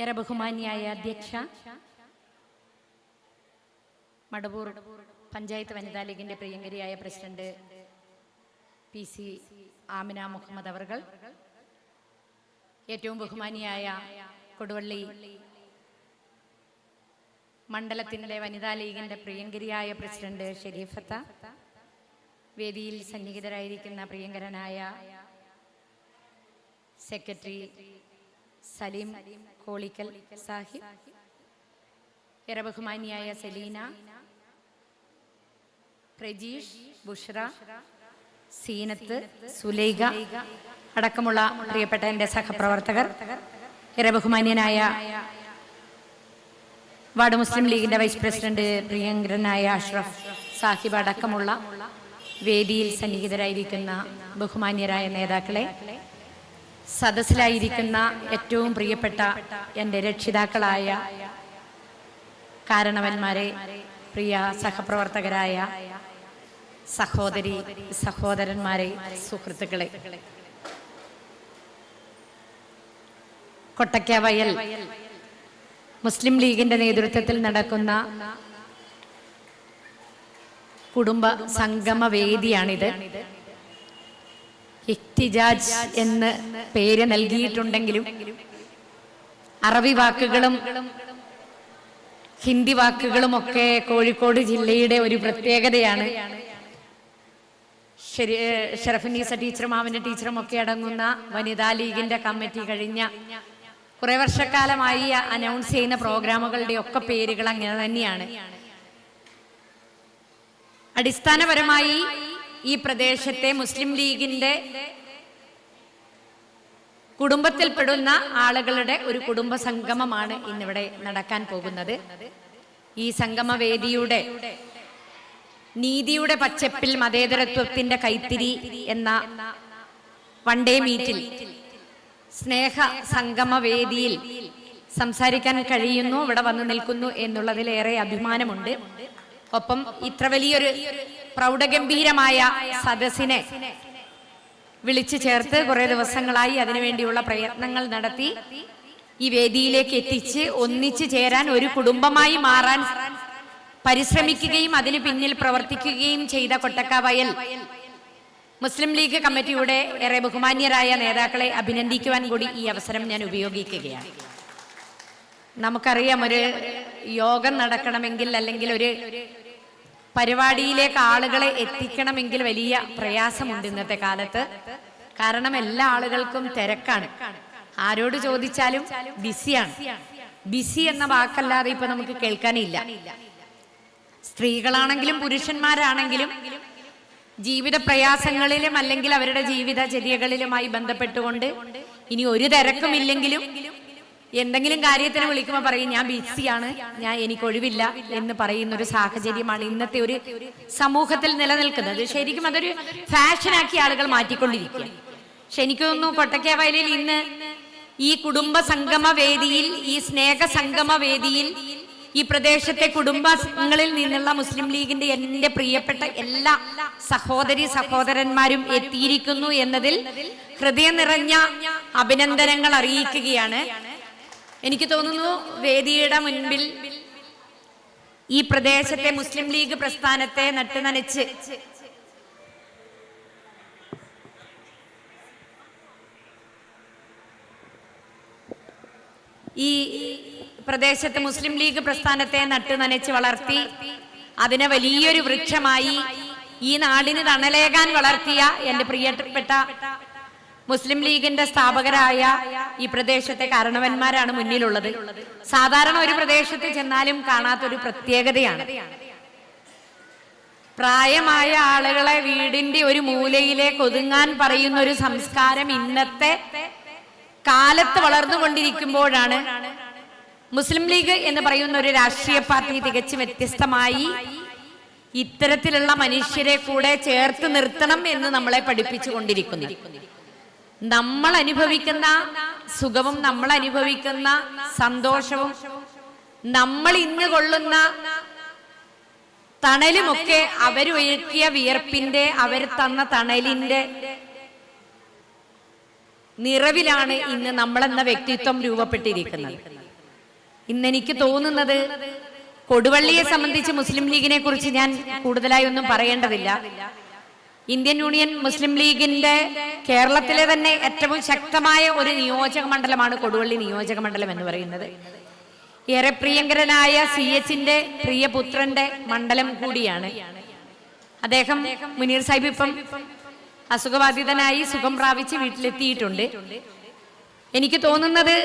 ഏറെ ബഹുമാന്യായ അധ്യക്ഷ, മടവൂർ പഞ്ചായത്ത് വനിതാ ലീഗിന്റെ പ്രിയങ്കരിയായ പ്രസിഡന്റ് PC ആമിന മുഹമ്മദ് അവർകൾ, ഏറ്റവും ബഹുമാനിയായ കൊടുവള്ളി മണ്ഡലത്തിൻ്റെ വനിതാ ലീഗിന്റെ പ്രിയങ്കരിയായ പ്രസിഡന്റ് ഷെരീഫത്ത, വേദിയിൽ സന്നിഹിതരായിരിക്കുന്ന പ്രിയങ്കരനായ സെക്രട്ടറി സലീം കോളിക്കൽ സാഹിബ്, ഏറെ ബഹുമാനിയായ സലീന, പ്രജീഷ്, ബുഷ്ര, സീനത്ത്, സുലൈഖ അടക്കമുള്ള പ്രിയപ്പെട്ട എൻ്റെ സഹപ്രവർത്തകർ, ഏറെ ബഹുമാന്യനായ വാർഡ് മുസ്ലിം ലീഗിന്റെ വൈസ് പ്രസിഡന്റ് പ്രിയങ്കരനായ അഷ്റഫ് സാഹിബ് അടക്കമുള്ള വേദിയിൽ സന്നിഹിതരായിരിക്കുന്ന ബഹുമാന്യരായ നേതാക്കളെ, സദസ്സിലായിരിക്കുന്ന ഏറ്റവും പ്രിയപ്പെട്ട എൻ്റെ രക്ഷിതാക്കളായ കാരണവന്മാരെ, പ്രിയ സഹപ്രവർത്തകരായ സഹോദരി സഹോദരന്മാരെ, സുഹൃത്തുക്കളെ, കൊട്ടയ്ക്കാവയൽ മുസ്ലിം ലീഗിന്റെ നേതൃത്വത്തിൽ നടക്കുന്ന കുടുംബ സംഗമ വേദിയാണിത്. ഇഹ്തിജാജ് എന്ന് പേര് നൽകിയിട്ടുണ്ടെങ്കിലും അറബി വാക്കുകളും ഹിന്ദി വാക്കുകളും ഒക്കെ കോഴിക്കോട് ജില്ലയുടെ ഒരു പ്രത്യേകതയാണ്. ഷറഫുന്നീസ ടീച്ചറും മാമിന്റെ ടീച്ചറും ഒക്കെ അടങ്ങുന്ന വനിതാ ലീഗിന്റെ കമ്മിറ്റി കഴിഞ്ഞ കുറെ വർഷക്കാലമായി അനൗൺസ് ചെയ്യുന്ന പ്രോഗ്രാമുകളുടെ ഒക്കെ പേരുകൾ അങ്ങനെ തന്നെയാണ്. അടിസ്ഥാനപരമായി ഈ പ്രദേശത്തെ മുസ്ലിം ലീഗിന്റെ കുടുംബത്തിൽപ്പെടുന്ന ആളുകളുടെ ഒരു കുടുംബ സംഗമമാണ് ഇന്നിവിടെ നടക്കാൻ പോകുന്നത്. ഈ സംഗമവേദിയുടെ നീതിയുടെ പച്ചപ്പിൽ മതേതരത്വത്തിന്റെ കൈത്തിരി എന്ന വൺ ഡേ മീറ്റിൽ സ്നേഹ സംഗമവേദിയിൽ സംസാരിക്കാൻ കഴിയുന്നു, ഇവിടെ വന്നു നിൽക്കുന്നു എന്നുള്ളതിലേറെ അഭിമാനമുണ്ട്. ഒപ്പം ഇത്ര വലിയൊരു പ്രൗഢഗംഭീരമായ സദസ്സിനെ വിളിച്ചു ചേർത്ത് കുറെ ദിവസങ്ങളായി അതിനുവേണ്ടിയുള്ള പ്രയത്നങ്ങൾ നടത്തി ഈ വേദിയിലേക്ക് എത്തിച്ച് ഒന്നിച്ചു ചേരാൻ, ഒരു കുടുംബമായി മാറാൻ പരിശ്രമിക്കുകയും അതിന് പിന്നിൽ പ്രവർത്തിക്കുകയും ചെയ്ത കൊട്ടക്കാവയൽ മുസ്ലിം ലീഗ് കമ്മിറ്റിയുടെ ഏറെ ബഹുമാന്യരായ നേതാക്കളെ അഭിനന്ദിക്കുവാൻ കൂടി ഈ അവസരം ഞാൻ ഉപയോഗിക്കുകയാണ്. നമുക്കറിയാം, ഒരു യോഗം നടക്കണമെങ്കിൽ അല്ലെങ്കിൽ ഒരു പരിപാടിയിലേക്ക് ആളുകളെ എത്തിക്കണമെങ്കിൽ വലിയ പ്രയാസമുണ്ട് ഇന്നത്തെ കാലത്ത്. കാരണം എല്ലാ ആളുകൾക്കും തിരക്കാണ്. ആരോട് ചോദിച്ചാലും ബിസിയാണ്. ബിസി എന്ന വാക്കല്ലാതെ ഇപ്പൊ നമുക്ക് കേൾക്കാനില്ല. സ്ത്രീകളാണെങ്കിലും പുരുഷന്മാരാണെങ്കിലും ജീവിത പ്രയാസങ്ങളിലും അല്ലെങ്കിൽ അവരുടെ ജീവിതചര്യകളിലുമായി ബന്ധപ്പെട്ടുകൊണ്ട് ഇനി ഒരു തിരക്കുമില്ലെങ്കിലും എന്തെങ്കിലും കാര്യത്തിന് വിളിക്കുമ്പോൾ പറയും ഞാൻ ബിസിയാണ്, എനിക്ക് ഒഴിവില്ല എന്ന് പറയുന്ന ഒരു സാഹചര്യമാണ് ഇന്നത്തെ ഒരു സമൂഹത്തിൽ നിലനിൽക്കുന്നത്. ശരിക്കും അതൊരു ഫാഷനാക്കി ആളുകൾ മാറ്റിക്കൊണ്ടിരിക്കുക. പക്ഷെ എനിക്ക് തോന്നുന്നു കൊട്ടയ്ക്കാവയലിൽ ഇന്ന് ഈ കുടുംബ സംഗമ വേദിയിൽ, ഈ സ്നേഹ സംഗമ വേദിയിൽ ഈ പ്രദേശത്തെ കുടുംബങ്ങളിൽ നിന്നുള്ള മുസ്ലിം ലീഗിന്റെ എൻ്റെ പ്രിയപ്പെട്ട എല്ലാ സഹോദരി സഹോദരന്മാരും എത്തിയിരിക്കുന്നു എന്നതിൽ ഹൃദയം നിറഞ്ഞ അഭിനന്ദനങ്ങൾ അറിയിക്കുകയാണ്. എനിക്ക് തോന്നുന്നു വേദിയുടെ മുൻപിൽ ഈ പ്രദേശത്തെ മുസ്ലിം ലീഗ് പ്രസ്ഥാനത്തെ നട്ടുനനച്ച് ഈ പ്രദേശത്തെ മുസ്ലിം ലീഗ് പ്രസ്ഥാനത്തെ നട്ടുനനച്ച് വളർത്തി അതിനെ വലിയൊരു വൃക്ഷമായി ഈ നാടിന് തണലേകാൻ വളർത്തിയ എൻ്റെ പ്രിയപ്പെട്ട മുസ്ലിം ലീഗിന്റെ സ്ഥാപകരായ ഈ പ്രദേശത്തെ കാരണവന്മാരാണ് മുന്നിലുള്ളത്. സാധാരണ ഒരു പ്രദേശത്ത് ചെന്നാലും കാണാത്തൊരു പ്രത്യേകതയാണ്. പ്രായമായ ആളുകളെ വീടിന്റെ ഒരു മൂലയിലേക്ക് ഒതുങ്ങാൻ പറയുന്ന ഒരു സംസ്കാരം ഇന്നത്തെ കാലത്ത് വളർന്നുകൊണ്ടിരിക്കുമ്പോഴാണ് മുസ്ലിം ലീഗ് എന്ന് പറയുന്ന ഒരു രാഷ്ട്രീയ പാർട്ടി തികച്ചും വ്യത്യസ്തമായി ഇത്തരത്തിലുള്ള മനുഷ്യരെ കൂടെ ചേർത്ത് നിർത്തണം എന്ന് നമ്മളെ പഠിപ്പിച്ചു കൊണ്ടിരിക്കുന്നു. നമ്മൾ അനുഭവിക്കുന്ന സുഖവും നമ്മൾ അനുഭവിക്കുന്ന സന്തോഷവും നമ്മൾ ഇന്ന് കൊള്ളുന്ന തണലുമൊക്കെ അവരൊഴുക്കിയ വിയർപ്പിന്റെ, അവർ തന്ന തണലിന്റെ നിറവിലാണ് ഇന്ന് നമ്മളെന്ന വ്യക്തിത്വം രൂപപ്പെട്ടിരിക്കുന്നത്. ഇന്നെനിക്ക് തോന്നുന്നത് കൊടുവള്ളിയെ സംബന്ധിച്ച് മുസ്ലിം ലീഗിനെ കുറിച്ച് ഞാൻ കൂടുതലായി ഒന്നും പറയേണ്ടതില്ല. ഇന്ത്യൻ യൂണിയൻ മുസ്ലിം ലീഗിന്റെ കേരളത്തിലെ തന്നെ ഏറ്റവും ശക്തമായ ഒരു നിയോജക മണ്ഡലമാണ് കൊടുവള്ളി നിയോജക മണ്ഡലം എന്ന് പറയുന്നത്. ഏറെ പ്രിയങ്കരനായ CH-ന്റെ പ്രിയപുത്രന്റെ മണ്ഡലം കൂടിയാണ്. അദ്ദേഹം മുനീർ സാഹിബ് ഇപ്പം അസുഖബാധിതനായി സുഖം പ്രാപിച്ച് വീട്ടിലെത്തിയിട്ടുണ്ട്. എനിക്ക് തോന്നുന്നത്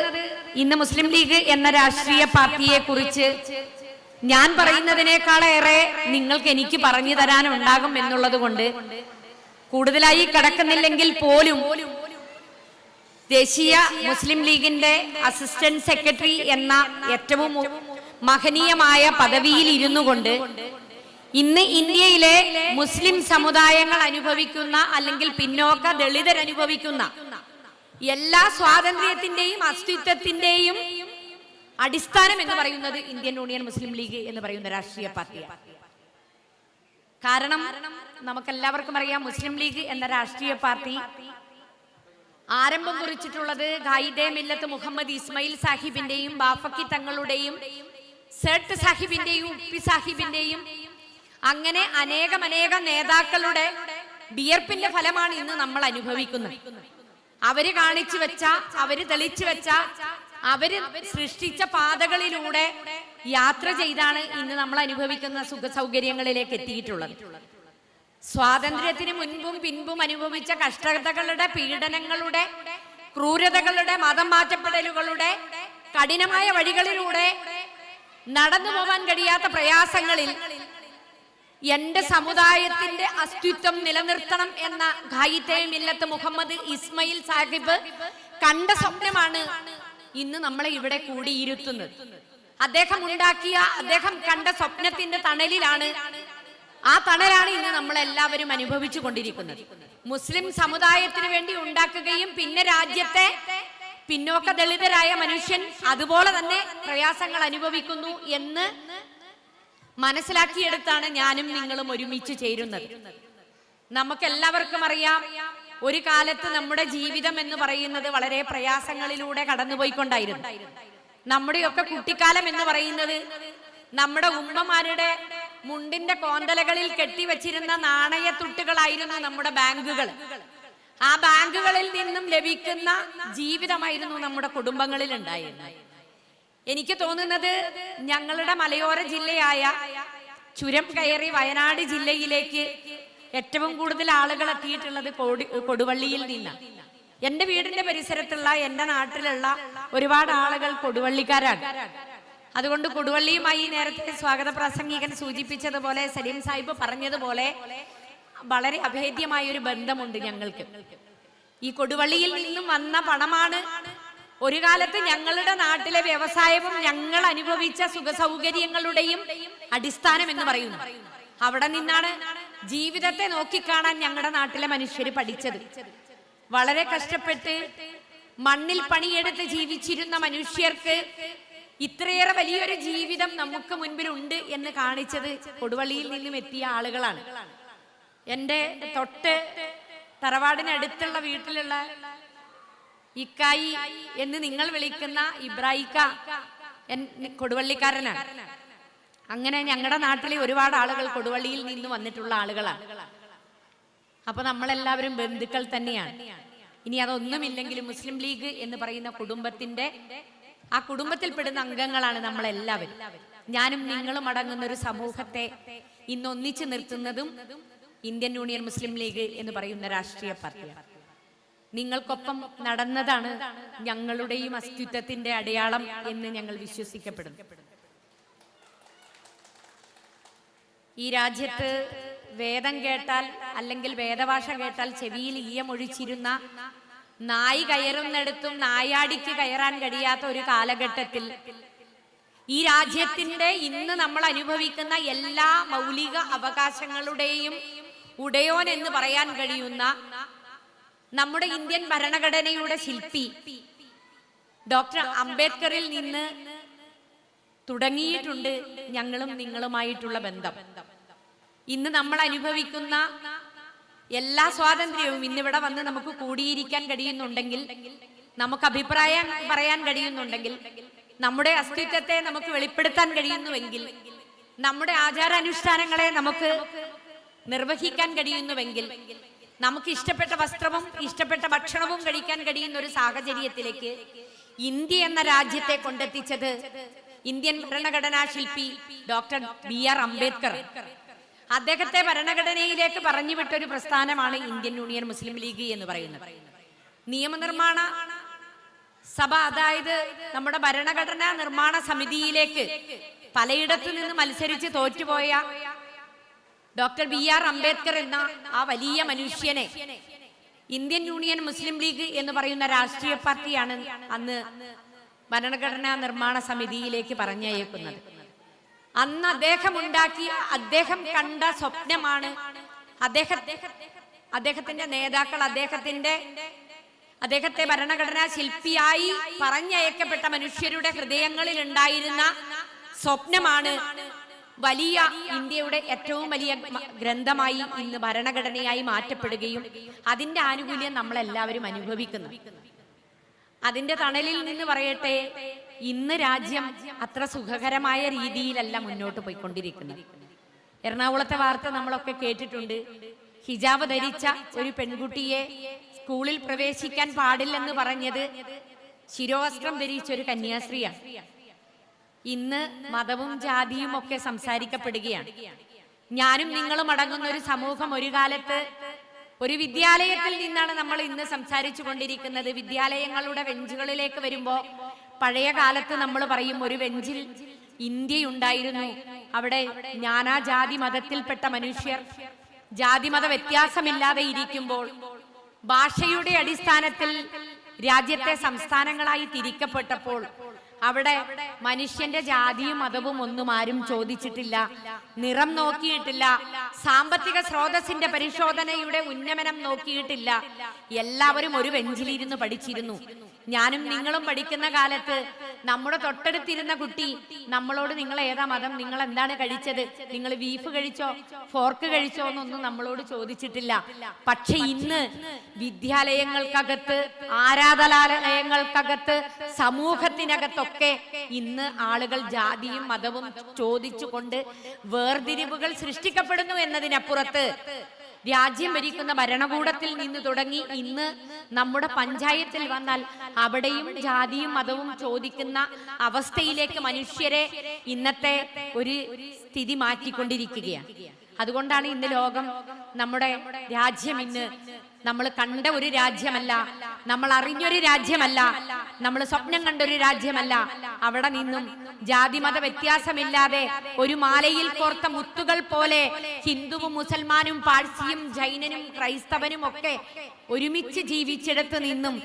ഇന്ന് മുസ്ലിം ലീഗ് എന്ന രാഷ്ട്രീയ പാർട്ടിയെ കുറിച്ച് ഞാൻ പറയുന്നതിനേക്കാളേറെ നിങ്ങൾക്ക് എനിക്ക് പറഞ്ഞു തരാനുണ്ടാകും എന്നുള്ളത് കൊണ്ട് കൂടുതലായി കടക്കുന്നില്ലെങ്കിൽ പോലും ദേശീയ മുസ്ലിം ലീഗിന്റെ അസിസ്റ്റന്റ് സെക്രട്ടറി എന്ന ഏറ്റവും മഹനീയമായ പദവിയിൽ ഇരുന്നു കൊണ്ട് ഇന്ന് ഇന്ത്യയിലെ മുസ്ലിം സമുദായങ്ങൾ അനുഭവിക്കുന്ന അല്ലെങ്കിൽ പിന്നോക്ക ദളിതർ അനുഭവിക്കുന്ന എല്ലാ സ്വാതന്ത്ര്യത്തിന്റെയും അസ്തിത്വത്തിന്റെയും അടിസ്ഥാനം എന്ന് പറയുന്നത് ഇന്ത്യൻ യൂണിയൻ മുസ്ലിം ലീഗ് എന്ന് പറയുന്ന രാഷ്ട്രീയ പാർട്ടിയാണ്. കാരണം നമുക്കെല്ലാവർക്കും അറിയാം, മുസ്ലിം ലീഗ് എന്ന രാഷ്ട്രീയ പാർട്ടി ആരംഭം കുറിച്ചിട്ടുള്ളത് ഖായിദെ മില്ലത്ത് മുഹമ്മദ് ഇസ്മായിൽ സാഹിബിന്റെയും ബാഫക്കി തങ്ങളുടെയും സേട്ട് സാഹിബിന്റെയും ഉപ്പി സാഹിബിന്റെയും അങ്ങനെ അനേകം നേതാക്കളുടെ വിയർപ്പിന്റെ ഫലമാണ് ഇന്ന് നമ്മൾ അനുഭവിക്കുന്നത്. അവര് കാണിച്ചു വെച്ച, അവര് തെളിച്ചു വെച്ച, അവര് സൃഷ്ടിച്ച പാതകളിലൂടെ യാത്ര ചെയ്താണ് ഇന്ന് നമ്മൾ അനുഭവിക്കുന്ന സുഖ സൗകര്യങ്ങളിലേക്ക് എത്തിയിട്ടുള്ളത്. സ്വാതന്ത്ര്യത്തിന് മുൻപും പിൻപും അനുഭവിച്ച കഷ്ടതകളുടെ, പീഡനങ്ങളുടെ, ക്രൂരതകളുടെ, മതം മാറ്റപ്പെടലുകളുടെ കഠിനമായ വഴികളിലൂടെ നടന്നു പോകാൻ കഴിയാത്ത പ്രയാസങ്ങളിൽ എന്റെ സമുദായത്തിന്റെ അസ്തിത്വം നിലനിർത്തണം എന്ന ഖായിദെ മില്ലത്ത് മുഹമ്മദ് ഇസ്മായിൽ സാഹിബ് കണ്ട സ്വപ്നമാണ് ഇന്ന് നമ്മളെ ഇവിടെ കൂടിയിരുത്തുന്നത്. അദ്ദേഹം കണ്ട സ്വപ്നത്തിന്റെ തണലിലാണ്, ആ തണലാണ് ഇന്ന് നമ്മളെല്ലാവരും അനുഭവിച്ചു കൊണ്ടിരിക്കുന്നത്. മുസ്ലിം സമുദായത്തിന് വേണ്ടി ഉണ്ടാക്കുകയും പിന്നെ രാജ്യത്തെ പിന്നോക്ക ദളിതരായ മനുഷ്യൻ അതുപോലെ തന്നെ പ്രയാസങ്ങൾ അനുഭവിക്കുന്നു എന്ന് മനസ്സിലാക്കിയെടുത്താണ് ഞാനും നിങ്ങളും ഒരുമിച്ച് ചേരുന്നത്. നമുക്കെല്ലാവർക്കും അറിയാം, ഒരു കാലത്ത് നമ്മുടെ ജീവിതം എന്ന് പറയുന്നത് വളരെ പ്രയാസങ്ങളിലൂടെ കടന്നുപോയിക്കൊണ്ടായിരുന്നു. നമ്മുടെയൊക്കെ കുട്ടിക്കാലം എന്ന് പറയുന്നത് നമ്മുടെ ഉമ്മമാരുടെ മുണ്ടിന്റെ കോന്തലകളിൽ കെട്ടിവെച്ചിരുന്ന നാണയത്തുട്ടുകളായിരുന്നു നമ്മുടെ ബാങ്കുകൾ. ആ ബാങ്കുകളിൽ നിന്നും ലഭിക്കുന്ന ജീവിതമായിരുന്നു നമ്മുടെ കുടുംബങ്ങളിൽ ഉണ്ടായിരുന്നത്. എനിക്ക് തോന്നുന്നത് ഞങ്ങളുടെ മലയോര ജില്ലയായ ചുരം കയറി വയനാട് ജില്ലയിലേക്ക് ഏറ്റവും കൂടുതൽ ആളുകൾ എത്തിയിട്ടുള്ളത് കൊടുവള്ളിയിൽ നിന്നാണ്. എന്റെ വീടിന്റെ പരിസരത്തുള്ള, എന്റെ നാട്ടിലുള്ള ഒരുപാട് ആളുകൾ കൊടുവള്ളിക്കാരാണ്. അതുകൊണ്ട് കൊടുവള്ളിയുമായി നേരത്തെ സ്വാഗത പ്രാസംഗികൻ സൂചിപ്പിച്ചതുപോലെ, സലീം സാഹിബ് പറഞ്ഞതുപോലെ വളരെ അഭേദ്യമായ ഒരു ബന്ധമുണ്ട് ഞങ്ങൾക്ക്. ഈ കൊടുവള്ളിയിൽ നിന്നും വന്ന പണമാണ് ഒരു കാലത്ത് ഞങ്ങളുടെ നാട്ടിലെ വ്യവസായവും ഞങ്ങൾ അനുഭവിച്ച സുഖ സൗകര്യങ്ങളുടെയും അടിസ്ഥാനം എന്ന് പറയുന്നു. അവിടെ നിന്നാണ് ജീവിതത്തെ നോക്കിക്കാണാൻ ഞങ്ങളുടെ നാട്ടിലെ മനുഷ്യര് പഠിച്ചത്. വളരെ കഷ്ടപ്പെട്ട് മണ്ണിൽ പണിയെടുത്ത് ജീവിച്ചിരുന്ന മനുഷ്യർക്ക് ഇത്രയേറെ വലിയൊരു ജീവിതം നമുക്ക് മുൻപിൽ ഉണ്ട് എന്ന് കാണിച്ചത് കൊടുവള്ളിയിൽ നിന്നും എത്തിയ ആളുകളാണ്. എന്റെ തൊട്ട് തറവാടിനടുത്തുള്ള വീട്ടിലുള്ള ഇക്കായി എന്ന് നിങ്ങൾ വിളിക്കുന്ന ഇബ്രാഹിക്ക കൊടുവള്ളിക്കാരനാണ്. അങ്ങനെ ഞങ്ങളുടെ നാട്ടിലെ ഒരുപാട് ആളുകൾ കൊടുവള്ളിയിൽ നിന്ന് വന്നിട്ടുള്ള ആളുകളാണ്. അപ്പൊ നമ്മളെല്ലാവരും ബന്ധുക്കൾ തന്നെയാണ്. ഇനി അതൊന്നുമില്ലെങ്കിലും മുസ്ലിം ലീഗ് എന്ന് പറയുന്ന കുടുംബത്തിന്റെ ആ കുടുംബത്തിൽപ്പെടുന്ന അംഗങ്ങളാണ് നമ്മളെല്ലാവരും. ഞാനും നിങ്ങളും അടങ്ങുന്ന ഒരു സമൂഹത്തെ ഇന്ന് ഒന്നിച്ചു നിർത്തുന്നതും ഇന്ത്യൻ യൂണിയൻ മുസ്ലിം ലീഗ് എന്ന് പറയുന്ന രാഷ്ട്രീയ പാർട്ടിയാണ്. നിങ്ങൾക്കൊപ്പം നടന്നതാണ് ഞങ്ങളുടെയും അസ്തിത്വത്തിന്റെ അടയാളം എന്ന് ഞങ്ങൾ വിശ്വസിക്കപ്പെടുന്നു. ഈ രാജ്യത്ത് വേദം കേട്ടാൽ അല്ലെങ്കിൽ വേദഭാഷ കേട്ടാൽ ചെവിയിൽ ഈയമൊഴിച്ചിരുന്ന നായി കയറുന്നിടത്തും നായാടിക്ക് കയറാൻ കഴിയാത്ത ഒരു കാലഘട്ടത്തിൽ ഈ രാജ്യത്തിന്റെ ഇന്ന് നമ്മൾ അനുഭവിക്കുന്ന എല്ലാ മൗലിക അവകാശങ്ങളുടെയും ഉടയോൻ എന്ന് പറയാൻ കഴിയുന്ന നമ്മുടെ ഇന്ത്യൻ ഭരണഘടനയുടെ ശില്പി ഡോക്ടർ അംബേദ്കറിൽ നിന്ന് തുടങ്ങിയിട്ടുണ്ട് ഞങ്ങളും നിങ്ങളുമായിട്ടുള്ള ബന്ധം. ഇന്ന് നമ്മൾ അനുഭവിക്കുന്ന എല്ലാ സ്വാതന്ത്ര്യവും ഇന്നിവിടെ വന്ന് നമുക്ക് കൂടിയിരിക്കാൻ കഴിയുന്നുണ്ടെങ്കിൽ, നമുക്ക് അഭിപ്രായം പറയാൻ കഴിയുന്നുണ്ടെങ്കിൽ, നമ്മുടെ അസ്തിത്വത്തെ നമുക്ക് വെളിപ്പെടുത്താൻ കഴിയുന്നുവെങ്കിൽ, നമ്മുടെ ആചാരാനുഷ്ഠാനങ്ങളെ നമുക്ക് നിർവഹിക്കാൻ കഴിയുന്നുവെങ്കിൽ, നമുക്ക് ഇഷ്ടപ്പെട്ട വസ്ത്രവും ഇഷ്ടപ്പെട്ട ഭക്ഷണവും കഴിക്കാൻ കഴിയുന്ന ഒരു സാഹചര്യത്തിലേക്ക് ഇന്ത്യ എന്ന രാജ്യത്തെ കൊണ്ടെത്തിച്ചത് ഇന്ത്യൻ ഭരണഘടനാ ശില്പി ഡോക്ടർ BR അംബേദ്കർ. അദ്ദേഹത്തെ ഭരണഘടനയിലേക്ക് പറഞ്ഞുവിട്ടൊരു പ്രസ്ഥാനമാണ് ഇന്ത്യൻ യൂണിയൻ മുസ്ലിം ലീഗ് എന്ന് പറയുന്നത്. നിയമനിർമ്മാണ സഭ, അതായത് നമ്മുടെ ഭരണഘടനാ നിർമ്മാണ സമിതിയിലേക്ക് പലയിടത്തു നിന്ന് മത്സരിച്ച് തോറ്റുപോയ ഡോക്ടർ BR അംബേദ്കർ എന്ന ആ വലിയ മനുഷ്യനെ ഇന്ത്യൻ യൂണിയൻ മുസ്ലിം ലീഗ് എന്ന് പറയുന്ന രാഷ്ട്രീയ പാർട്ടിയാണ് അന്ന് ഭരണഘടനാ നിർമ്മാണ സമിതിയിലേക്ക് പറഞ്ഞയക്കുന്നത്. അന്ന് അദ്ദേഹം കണ്ട സ്വപ്നമാണ്, അദ്ദേഹത്തിന്റെ നേതാക്കൾ അദ്ദേഹത്തെ ഭരണഘടനാ ശില്പിയായി പറഞ്ഞയക്കപ്പെട്ട മനുഷ്യരുടെ ഹൃദയങ്ങളിൽ ഉണ്ടായിരുന്ന സ്വപ്നമാണ് വലിയ ഇന്ത്യയുടെ ഏറ്റവും വലിയ ഗ്രന്ഥമായി ഇന്ന് ഭരണഘടനയായി മാറ്റപ്പെടുകയും അതിന്റെ ആനുകൂല്യം നമ്മളെല്ലാവരും അനുഭവിക്കുന്നു. അതിന്റെ തണലിൽ നിന്ന് പറയട്ടെ, ഇന്ന് രാജ്യം അത്ര സുഖകരമായ രീതിയിലല്ല മുന്നോട്ട് പോയിക്കൊണ്ടിരിക്കുന്നത്. എറണാകുളത്തെ വാർത്ത നമ്മളൊക്കെ കേട്ടിട്ടുണ്ട്. ഹിജാബ് ധരിച്ച ഒരു പെൺകുട്ടിയെ സ്കൂളിൽ പ്രവേശിക്കാൻ പാടില്ലെന്ന് പറഞ്ഞത് ശിരോവസ്ത്രം ധരിച്ച ഒരു കന്യാസ്ത്രീയാണ്. ഇന്ന് മതവും ജാതിയും ഒക്കെ സംസാരിക്കപ്പെടുകയാണ്. ഞാനും നിങ്ങളും അടങ്ങുന്ന ഒരു സമൂഹം ഒരു കാലത്ത് ഒരു വിദ്യാലയത്തിൽ നിന്നാണ് നമ്മൾ ഇന്ന് സംസാരിച്ചു കൊണ്ടിരിക്കുന്നത്. വിദ്യാലയങ്ങളുടെ ബെഞ്ചുകളിലേക്ക് വരുമ്പോ പഴയ കാലത്ത് നമ്മൾ പറയും ഒരു ബെഞ്ചിൽ ഇന്ത്യയുണ്ടായിരുന്നു, അവിടെ നാനാജാതി മതത്തിൽപ്പെട്ട മനുഷ്യർ ജാതിമത വ്യത്യാസമില്ലാതെ ഇരിക്കുമ്പോൾ ഭാഷയുടെ അടിസ്ഥാനത്തിൽ രാജ്യത്തെ സംസ്ഥാനങ്ങളായി തിരിക്കപ്പെട്ടപ്പോൾ അവിടെ മനുഷ്യന്റെ ജാതിയും മതവും ഒന്നും ആരും ചോദിച്ചിട്ടില്ല, നിറം നോക്കിയിട്ടില്ല, സാമ്പത്തിക സ്രോതസ്സിന്റെ പരിശോധനയുടെ ഉന്നമനം നോക്കിയിട്ടില്ല. എല്ലാവരും ഒരു ബെഞ്ചിലിരുന്ന് പഠിച്ചിരുന്നു. ഞാനും നിങ്ങളും പഠിക്കുന്ന കാലത്ത് നമ്മുടെ തൊട്ടടുത്തിരുന്ന കുട്ടി നമ്മളോട് നിങ്ങൾ ഏതാ മതം, നിങ്ങൾ എന്താണ് കഴിച്ചത്, നിങ്ങൾ ബീഫ് കഴിച്ചോ ഫോർക്ക് കഴിച്ചോ എന്നൊന്നും നമ്മളോട് ചോദിച്ചിട്ടില്ല. പക്ഷെ ഇന്ന് വിദ്യാലയങ്ങൾക്കകത്ത്, ആരാധനാലയങ്ങൾക്കകത്ത്, സമൂഹത്തിനകത്തൊക്കെ ഇന്ന് ആളുകൾ ജാതിയും മതവും ചോദിച്ചുകൊണ്ട് വേർതിരിവുകൾ സൃഷ്ടിക്കപ്പെടുന്നു എന്നതിനപ്പുറത്ത് രാജ്യം ഭരിക്കുന്ന ഭരണകൂടത്തിൽ നിന്ന് തുടങ്ങി ഇന്ന് നമ്മുടെ പഞ്ചായത്തിൽ വന്നാൽ അവിടെയും ജാതിയും മതവും ചോദിക്കുന്ന അവസ്ഥയിലേക്ക് മനുഷ്യരെ ഇന്നത്തെ ഒരു സ്ഥിതി മാറ്റിക്കൊണ്ടിരിക്കുകയാണ്. അതുകൊണ്ടാണ് ഇന്ന് ലോകം, നമ്മുടെ രാജ്യം ഇന്ന് നമ്മൾ കണ്ട ഒരു രാജ്യമല്ല, നമ്മൾ അറിഞ്ഞൊരു രാജ്യമല്ല, നമ്മൾ സ്വപ്നം കണ്ടൊരു രാജ്യമല്ല. അവിടെ നിന്നും ജാതിമത വ്യത്യാസമില്ലാതെ ഒരു മാലയിൽ കോർത്ത മുത്തുകൾ പോലെ ഹിന്ദുവും മുസൽമാനും പാഴ്സിയും ജൈനനും ക്രൈസ്തവനും ഒക്കെ ഒരുമിച്ച് ജീവിച്ചിടത്ത് നിന്നും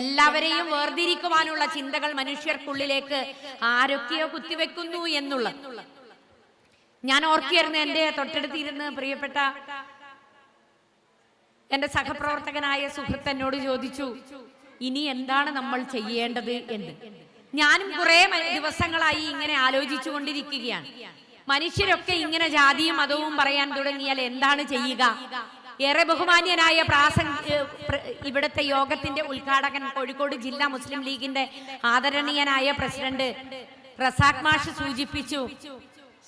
എല്ലാവരെയും വേർതിരിക്കുവാനുള്ള ചിന്തകൾ മനുഷ്യർക്കുള്ളിലേക്ക് ആരൊക്കെയോ കുത്തിവെക്കുന്നു എന്നുള്ളത് ഞാൻ ഓർക്കുകയായിരുന്നു. എൻ്റെ തൊട്ടടുത്തിരുന്ന് പ്രിയപ്പെട്ട എന്റെ സഹപ്രവർത്തകനായ സുഹൃത്ത് എന്നോട് ചോദിച്ചു, ഇനി എന്താണ് നമ്മൾ ചെയ്യേണ്ടത് എന്ന്. ഞാനും കുറെ ദിവസങ്ങളായി ഇങ്ങനെ ആലോചിച്ചു കൊണ്ടിരിക്കുകയാണ്. മനുഷ്യരൊക്കെ ഇങ്ങനെ ജാതിയും മതവും പറയാൻ തുടങ്ങിയാൽ എന്താണ് ചെയ്യുക? ഏറെ ബഹുമാന്യനായ ഇവിടുത്തെ യോഗത്തിന്റെ ഉദ്ഘാടകൻ, കോഴിക്കോട് ജില്ലാ മുസ്ലിം ലീഗിന്റെ ആദരണീയനായ പ്രസിഡന്റ് റസാഖ് മാഷ് സൂചിപ്പിച്ചു,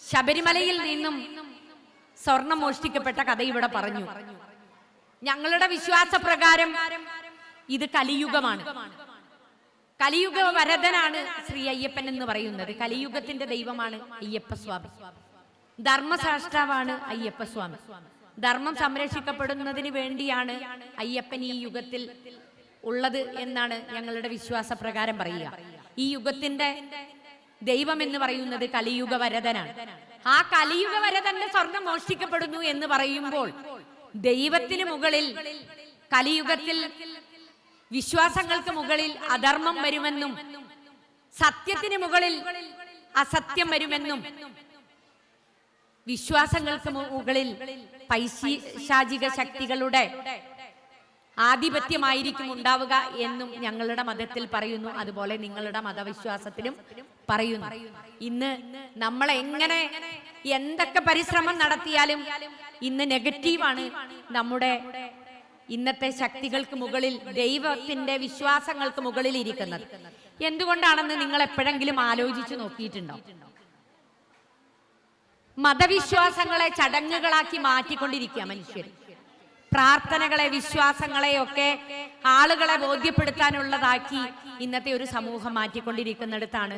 ശബരിമലയിൽ നിന്നും സ്വർണം മോഷ്ടിക്കപ്പെട്ട കഥ ഇവിടെ പറഞ്ഞു. ഞങ്ങളുടെ വിശ്വാസപ്രകാരം ഇത് കലിയുഗമാണ്. കലിയുഗ വരദനാണ് ശ്രീ അയ്യപ്പൻ എന്ന് പറയുന്നത്. കലിയുഗത്തിന്റെ ദൈവമാണ് അയ്യപ്പസ്വാമി. ധർമ്മശാസ്ത്രാവാണ് അയ്യപ്പസ്വാമി. ധർമ്മം സംരക്ഷിക്കപ്പെടുന്നതിന് വേണ്ടിയാണ് അയ്യപ്പൻ ഈ യുഗത്തിൽ ഉള്ളത് എന്നാണ് ഞങ്ങളുടെ വിശ്വാസപ്രകാരം പറയുക. ഈ യുഗത്തിന്റെ ദൈവം എന്ന് പറയുന്നത് കലിയുഗ വരദനാണ്. ആ കലിയുഗ വരദന്റെ സ്വർണം മോഷ്ടിക്കപ്പെടുന്നു എന്ന് പറയുമ്പോൾ ദൈവത്തിന് മുകളിൽ കലിയുഗത്തിൽ വിശ്വാസങ്ങൾക്ക് മുകളിൽ അധർമ്മം വരുമെന്നും സത്യത്തിന് മുകളിൽ അസത്യം വരുമെന്നും വിശ്വാസങ്ങൾക്ക് മുകളിൽ പൈശാചിക ശക്തികളുടെ ആധിപത്യമായിരിക്കും ഉണ്ടാവുക എന്നും ഞങ്ങളുടെ മതത്തിൽ പറയുന്നു. അതുപോലെ നിങ്ങളുടെ മതവിശ്വാസത്തിലും പറയുന്നു. ഇന്ന് നമ്മൾ എങ്ങനെ എന്തൊക്കെ പരിശ്രമം നടത്തിയാലും ഇന്ന് നെഗറ്റീവാണ് നമ്മുടെ ഇന്നത്തെ ശക്തികൾക്ക് മുകളിൽ, ദൈവത്തിന്റെ വിശ്വാസങ്ങൾക്ക് മുകളിൽ ഇരിക്കുന്നത്. എന്തുകൊണ്ടാണെന്ന് നിങ്ങൾ എപ്പോഴെങ്കിലും ആലോചിച്ചു നോക്കിയിട്ടുണ്ടോ? മതവിശ്വാസങ്ങളെ ചടങ്ങുകളാക്കി മാറ്റിക്കൊണ്ടിരിക്കുക മനുഷ്യർ. പ്രാർത്ഥനകളെ, വിശ്വാസങ്ങളെയൊക്കെ ആളുകളെ ബോധ്യപ്പെടുത്താനുള്ളതാക്കി ഇന്നത്തെ ഒരു സമൂഹം മാറ്റിക്കൊണ്ടിരിക്കുന്നിടത്താണ്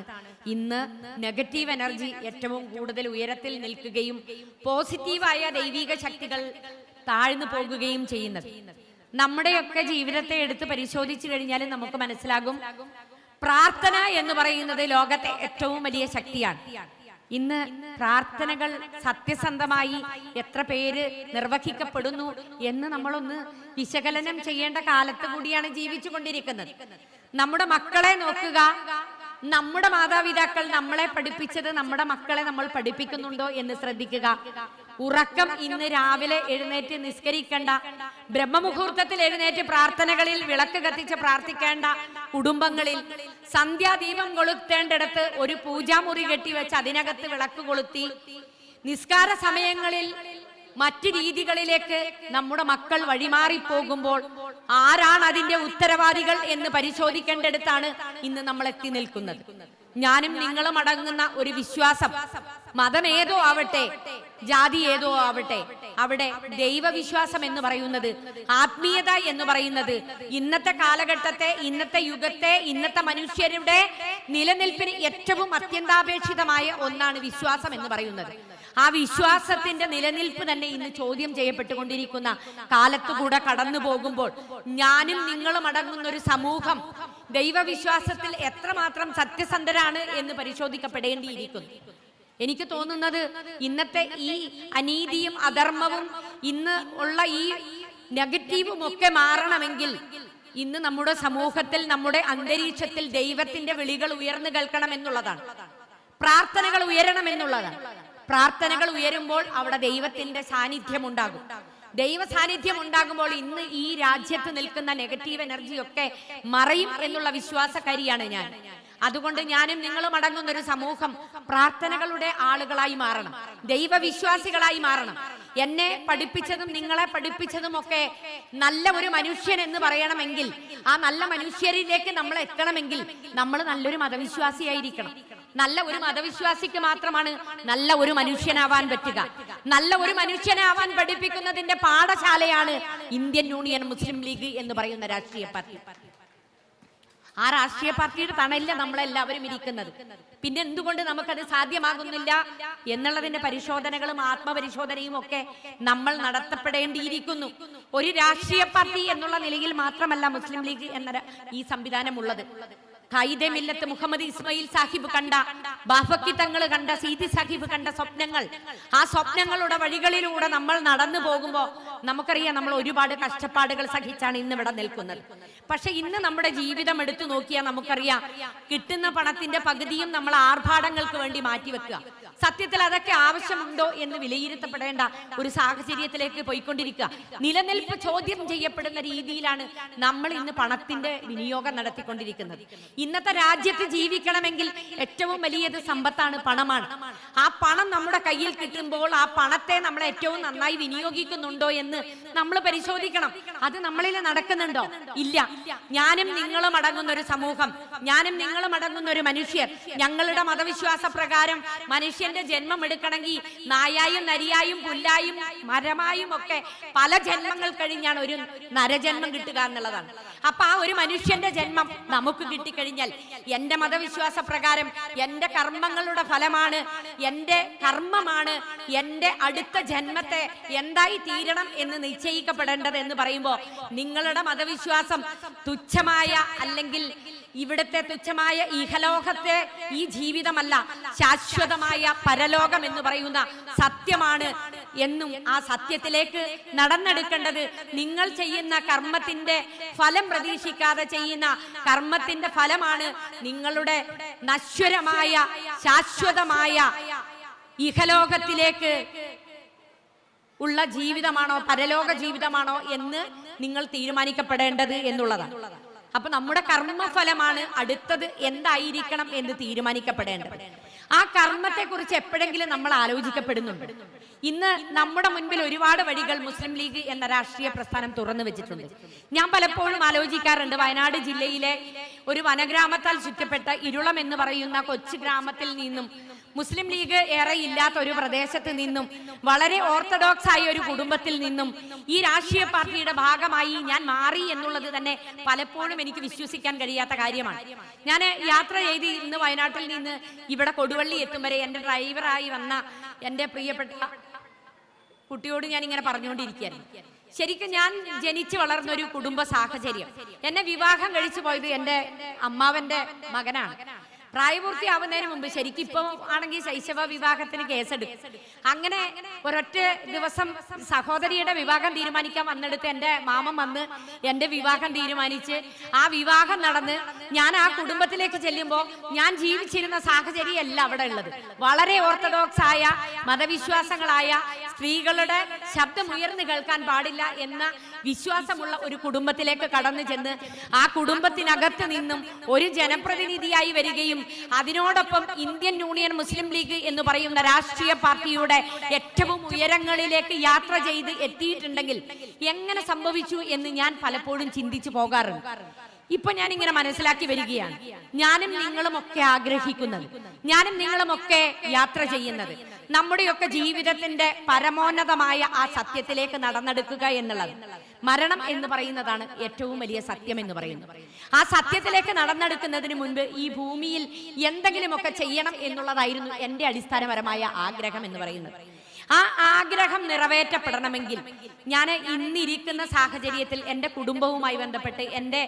ഇന്ന് നെഗറ്റീവ് എനർജി ഏറ്റവും കൂടുതൽ ഉയരത്തിൽ നിൽക്കുകയും പോസിറ്റീവായ ദൈവിക ശക്തികൾ താഴ്ന്നു പോകുകയും ചെയ്യുന്നത്. നമ്മുടെയൊക്കെ ജീവിതത്തെ എടുത്ത് പരിശോധിച്ചു കഴിഞ്ഞാൽ നമുക്ക് മനസ്സിലാകും, പ്രാർത്ഥന എന്ന് പറയുന്നത് ലോകത്തെ ഏറ്റവും വലിയ ശക്തിയാണ്. ഇന്ന് പ്രാർത്ഥനകൾ സത്യസന്ധമായി എത്ര പേര് നിർവഹിക്കപ്പെടുന്നു എന്ന് നമ്മളൊന്ന് വിശകലനം ചെയ്യേണ്ട കാലത്ത് കൂടിയാണ് ജീവിച്ചു കൊണ്ടിരിക്കുന്നത്. നമ്മുടെ മക്കളെ നോക്കുക, നമ്മുടെ മാതാപിതാക്കൾ നമ്മളെ പഠിപ്പിച്ചത് നമ്മുടെ മക്കളെ നമ്മൾ പഠിപ്പിക്കുന്നുണ്ടോ എന്ന് ശ്രദ്ധിക്കുക. ഉറക്കം ഇന്ന് രാവിലെ എഴുന്നേറ്റ് നിസ്കരിക്കേണ്ട, ബ്രഹ്മമുഹൂർത്തത്തിൽ എഴുന്നേറ്റ് പ്രാർത്ഥനകളിൽ വിളക്ക് കത്തിച്ച് പ്രാർത്ഥിക്കേണ്ട കുടുംബങ്ങളിൽ സന്ധ്യാദീപം കൊളുത്തേണ്ടിടത്ത് ഒരു പൂജാമുറി കെട്ടിവെച്ച് അതിനകത്ത് വിളക്ക് കൊളുത്തി നിസ്കാര സമയങ്ങളിൽ മറ്റു രീതികളിലേക്ക് നമ്മുടെ മക്കൾ വഴിമാറിപ്പോകുമ്പോൾ ആരാണ് അതിന്റെ ഉത്തരവാദികൾ എന്ന് പരിശോധിക്കേണ്ടിടത്താണ് ഇന്ന് നമ്മൾ എത്തി നിൽക്കുന്നത്. ഞാനും നിങ്ങളും അടങ്ങുന്ന ഒരു വിശ്വാസം, മതം ഏതോ ആവട്ടെ, ജാതി ഏതോ ആവട്ടെ, അവിടെ ദൈവവിശ്വാസം എന്ന് പറയുന്നത്, ആത്മീയത എന്ന് പറയുന്നത് ഇന്നത്തെ കാലഘട്ടത്തെ, ഇന്നത്തെ യുഗത്തെ, ഇന്നത്തെ മനുഷ്യരുടെ നിലനിൽപ്പിന് ഏറ്റവും അത്യന്താപേക്ഷിതമായ ഒന്നാണ് വിശ്വാസം എന്ന് പറയുന്നത്. ആ വിശ്വാസത്തിന്റെ നിലനിൽപ്പ് തന്നെ ഇന്ന് ചോദ്യം ചെയ്യപ്പെട്ടുകൊണ്ടിരിക്കുന്ന കാലത്തുകൂടെ കടന്നു പോകുമ്പോൾ ഞാനും നിങ്ങളും അടങ്ങുന്ന ഒരു സമൂഹം ദൈവവിശ്വാസത്തിൽ എത്രമാത്രം സത്യസന്ധരാണ് എന്ന് പരിശോധിക്കപ്പെടേണ്ടിയിരിക്കുന്നു. എനിക്ക് തോന്നുന്നത് ഇന്നത്തെ ഈ അനീതിയും അധർമ്മവും ഇന്ന് ഉള്ള ഈ നെഗറ്റീവും ഒക്കെ മാറണമെങ്കിൽ ഇന്ന് നമ്മുടെ സമൂഹത്തിൽ, നമ്മുടെ അന്തരീക്ഷത്തിൽ ദൈവത്തിന്റെ വിളികൾ ഉയർന്നു കേൾക്കണം എന്നുള്ളതാണ്. പ്രാർത്ഥനകൾ ഉയരണം എന്നുള്ളതാണ്. പ്രാർത്ഥനകൾ ഉയരുമ്പോൾ അവിടെ ദൈവത്തിന്റെ സാന്നിധ്യം ഉണ്ടാകും. ദൈവ സാന്നിധ്യം ഉണ്ടാകുമ്പോൾ ഇന്ന് ഈ രാജ്യത്ത് നിൽക്കുന്ന നെഗറ്റീവ് എനർജിയൊക്കെ മറയും എന്നുള്ള വിശ്വാസക്കാരിയാണ് ഞാൻ. അതുകൊണ്ട് ഞാനും നിങ്ങളും അടങ്ങുന്ന ഒരു സമൂഹം പ്രാർത്ഥനകളുടെ ആളുകളായി മാറണം, ദൈവവിശ്വാസികളായി മാറണം. എന്നെ പഠിപ്പിച്ചതും നിങ്ങളെ പഠിപ്പിച്ചതും ഒക്കെ നല്ല ഒരു മനുഷ്യൻ എന്ന് പറയണമെങ്കിൽ, ആ നല്ല മനുഷ്യരിലേക്ക് നമ്മൾ എത്തണമെങ്കിൽ നമ്മൾ നല്ലൊരു മതവിശ്വാസിയായിരിക്കണം. നല്ല ഒരു മതവിശ്വാസിക്ക് മാത്രമാണ് നല്ല ഒരു മനുഷ്യനാവാൻ പറ്റുക. നല്ല ഒരു മനുഷ്യനാവാൻ പഠിപ്പിക്കുന്നതിന്റെ പാഠശാലയാണ് ഇന്ത്യൻ യൂണിയൻ മുസ്ലിം ലീഗ് എന്ന് പറയുന്ന രാഷ്ട്രീയ പാർട്ടി. ആ രാഷ്ട്രീയ പാർട്ടിയുടെ തണലില്ല നമ്മളെല്ലാവരും ഇരിക്കുന്നത്. പിന്നെ എന്തുകൊണ്ട് നമുക്കത് സാധ്യമാകുന്നില്ല എന്നുള്ളതിന്റെ പരിശോധനകളും ആത്മപരിശോധനയും ഒക്കെ നമ്മൾ നടത്തപ്പെടേണ്ടിയിരിക്കുന്നു. ഒരു രാഷ്ട്രീയ പാർട്ടി എന്നുള്ള നിലയിൽ മാത്രമല്ല മുസ്ലിം ലീഗ് എന്ന ഈ സംവിധാനം ഉള്ളത്. ഖായിദെ മില്ലത്ത് മുഹമ്മദ് ഇസ്മായിൽ സാഹിബ് കണ്ട, ബാഫക്കി തങ്ങൾ കണ്ട, സീതി സാഹിബ് കണ്ട സ്വപ്നങ്ങൾ, ആ സ്വപ്നങ്ങളുടെ വഴികളിലൂടെ നമ്മൾ നടന്നു പോകുമ്പോൾ നമുക്കറിയാം നമ്മൾ ഒരുപാട് കഷ്ടപ്പാടുകൾ സഹിച്ചാണ് ഇന്ന് ഇവിടെ നിൽക്കുന്നത്. പക്ഷെ ഇന്ന് നമ്മുടെ ജീവിതം എടുത്തു നോക്കിയാൽ നമുക്കറിയാം, കിട്ടുന്ന പണത്തിന്റെ പകുതിയും നമ്മൾ ആർഭാടങ്ങൾക്ക് വേണ്ടി മാറ്റിവെക്കുക. സത്യത്തിൽ അതൊക്കെ ആവശ്യമുണ്ടോ എന്ന് വിലയിരുത്തപ്പെടേണ്ട ഒരു സാഹചര്യത്തിലേക്ക് പോയിക്കൊണ്ടിരിക്കുക. നിലനിൽപ്പ് ചോദ്യം ചെയ്യപ്പെടുന്ന രീതിയിലാണ് നമ്മൾ ഇന്ന് പണത്തിന്റെ വിനിയോഗം നടത്തിക്കൊണ്ടിരിക്കുന്നത്. ഇന്നത്തെ രാജ്യത്ത് ജീവിക്കണമെങ്കിൽ ഏറ്റവും വലിയത് സമ്പത്താണ്, പണമാണ്. ആ പണം നമ്മുടെ കയ്യിൽ കിട്ടുമ്പോൾ ആ പണത്തെ നമ്മൾ ഏറ്റവും നന്നായി വിനിയോഗിക്കുന്നുണ്ടോ എന്ന് നമ്മൾ പരിശോധിക്കണം. അത് നമ്മളിൽ നടക്കുന്നുണ്ടോ? ഇല്ല. ഞാനും നിങ്ങളും അടങ്ങുന്ന ഒരു സമൂഹം, ഞാനും നിങ്ങളും അടങ്ങുന്ന ഒരു മനുഷ്യർ, ഞങ്ങളുടെ മതവിശ്വാസ പ്രകാരം മനുഷ്യന്റെ ജന്മം എടുക്കണമെങ്കിൽ നായായും നരിയായും പുല്ലായും മരമായും ഒക്കെ പല ജന്മങ്ങൾ കഴിഞ്ഞാണ് ഒരു നരജന്മം കിട്ടുക എന്നുള്ളതാണ്. അപ്പൊ ആ ഒരു മനുഷ്യന്റെ ജന്മം നമുക്ക് കിട്ടിക്കഴിഞ്ഞാൽ എന്റെ മതവിശ്വാസ പ്രകാരം എന്റെ കർമ്മങ്ങളുടെ ഫലമാണ്, എന്റെ കർമ്മമാണ് എന്റെ അടുത്ത ജന്മത്തെ എന്തായി തീരണം എന്ന് നിശ്ചയിക്കപ്പെടേണ്ടത് എന്ന് പറയുമ്പോൾ നിങ്ങളുടെ മതവിശ്വാസം തുച്ഛമായ, അല്ലെങ്കിൽ ഇവിടുത്തെ തുച്ഛമായ ഇഹലോകത്തെ ഈ ജീവിതമല്ല, ശാശ്വതമായ പരലോകം എന്ന് പറയുന്ന സത്യമാണ് എന്നും ആ സത്യത്തിലേക്ക് നടന്നെടുക്കേണ്ടത് നിങ്ങൾ ചെയ്യുന്ന കർമ്മത്തിന്റെ ഫലം പ്രതീക്ഷിക്കാതെ ചെയ്യുന്ന കർമ്മത്തിന്റെ ഫലമാണ് നിങ്ങളുടെ നശ്വരമായ ശാശ്വതമായ ഇഹലോകത്തിലേക്ക് ഉള്ള ജീവിതമാണോ പരലോക ജീവിതമാണോ എന്ന് നിങ്ങൾ തീരുമാനിക്കപ്പെടേണ്ടത് എന്നുള്ളതാണ്. അപ്പൊ നമ്മുടെ കർമ്മഫലമാണ് അടുത്തത് എന്തായിരിക്കണം എന്ന് തീരുമാനിക്കപ്പെടേണ്ടത്. ആ കർമ്മത്തെക്കുറിച്ച് എപ്പോഴെങ്കിലും നമ്മൾ ആലോചിക്കപ്പെടുന്നുണ്ട്? ഇന്ന് നമ്മുടെ മുൻപിൽ ഒരുപാട് വഴികൾ മുസ്ലിം ലീഗ് എന്ന രാഷ്ട്രീയ പ്രസ്ഥാനം തുറന്നു വെച്ചിട്ടുണ്ട്. ഞാൻ പലപ്പോഴും ആലോചിക്കാറുണ്ട്, വയനാട് ജില്ലയിലെ ഒരു വനഗ്രാമത്താൽ ചുറ്റപ്പെട്ട ഇരുളം എന്ന് പറയുന്ന കൊച്ചു ഗ്രാമത്തിൽ നിന്നും, മുസ്ലിം ലീഗ് ഏറെ ഇല്ലാത്ത ഒരു പ്രദേശത്ത് നിന്നും, വളരെ ഓർത്തഡോക്സ് ആയ ഒരു കുടുംബത്തിൽ നിന്നും ഈ രാഷ്ട്രീയ പാർട്ടിയുടെ ഭാഗമായി ഞാൻ മാറി എന്നുള്ളത് തന്നെ പലപ്പോഴും എനിക്ക് വിശ്വസിക്കാൻ കഴിയാത്ത കാര്യമാണ്. ഞാൻ യാത്ര ചെയ്ത് ഇന്ന് വയനാട്ടിൽ നിന്ന് ഇവിടെ കൊടുവള്ളി എത്തും വരെ എൻ്റെ ഡ്രൈവറായി വന്ന എൻ്റെ പ്രിയപ്പെട്ട കുട്ടിയോട് ഞാൻ ഇങ്ങനെ പറഞ്ഞുകൊണ്ടിരിക്കുകയാണ്, ശരിക്കും ഞാൻ ജനിച്ചു വളർന്ന ഒരു കുടുംബ സാഹചര്യം, എന്നെ വിവാഹം കഴിച്ചു പോയത് എൻ്റെ അമ്മാവന്റെ മകനാണ്. പ്രായപൂർത്തിയാവുന്നതിന് മുമ്പ്, ശരിക്കും ഇപ്പൊ ആണെങ്കിൽ ശൈശവ വിവാഹത്തിന് കേസെടുക്കും. അങ്ങനെ ഒരൊറ്റ ദിവസം സഹോദരിയുടെ വിവാഹം തീരുമാനിക്കാൻ വന്നെടുത്ത് എൻ്റെ മാമൻ വന്ന് എൻ്റെ വിവാഹം തീരുമാനിച്ച് ആ വിവാഹം നടന്ന് ഞാൻ ആ കുടുംബത്തിലേക്ക് ചെല്ലുമ്പോൾ ഞാൻ ജീവിച്ചിരുന്ന സാഹചര്യമല്ല അവിടെ ഉള്ളത്. വളരെ ഓർത്തഡോക്സ് ആയ മതവിശ്വാസങ്ങളായ സ്ത്രീകളുടെ ശബ്ദം ഉയർന്നു കേൾക്കാൻ പാടില്ല എന്ന വിശ്വാസമുള്ള ഒരു കുടുംബത്തിലേക്ക് കടന്നു ചെന്ന് ആ കുടുംബത്തിനകത്ത് നിന്നും ഒരു ജനപ്രതിനിധിയായി വരികയും അതിനോടൊപ്പം ഇന്ത്യൻ യൂണിയൻ മുസ്ലിം ലീഗ് എന്ന് പറയുന്ന രാഷ്ട്രീയ പാർട്ടിയുടെ ഏറ്റവും ഉയരങ്ങളിലേക്ക് യാത്ര ചെയ്ത് എത്തിയിട്ടുണ്ടെങ്കിൽ എങ്ങനെ സംഭവിച്ചു എന്ന് ഞാൻ പലപ്പോഴും ചിന്തിച്ചു പോകാറുണ്ട്. ഇപ്പൊ ഞാൻ ഇങ്ങനെ മനസ്സിലാക്കി വരികയാണ്, ഞാനും നിങ്ങളും ഒക്കെ ആഗ്രഹിക്കുന്നത്, ഞാനും നിങ്ങളും ഒക്കെ യാത്ര ചെയ്യുന്നത്, നമ്മുടെയൊക്കെ ജീവിതത്തിന്റെ പരമോന്നതമായ ആ സത്യത്തിലേക്ക് നടന്നെടുക്കുക എന്നുള്ളത്. മരണം എന്ന് പറയുന്നതാണ് ഏറ്റവും വലിയ സത്യം എന്ന് പറയുന്നത്. ആ സത്യത്തിലേക്ക് നടന്നെടുക്കുന്നതിന് മുൻപ് ഈ ഭൂമിയിൽ എന്തെങ്കിലുമൊക്കെ ചെയ്യണം എന്നുള്ളതായിരുന്നു എൻ്റെ അടിസ്ഥാനപരമായ ആഗ്രഹം എന്ന് പറയുന്നത്. ആ ആഗ്രഹം നിറവേറ്റപ്പെടണമെങ്കിൽ ഞാൻ ഇന്നിരിക്കുന്ന സാഹചര്യത്തിൽ എൻ്റെ കുടുംബവുമായി ബന്ധപ്പെട്ട്, എൻ്റെ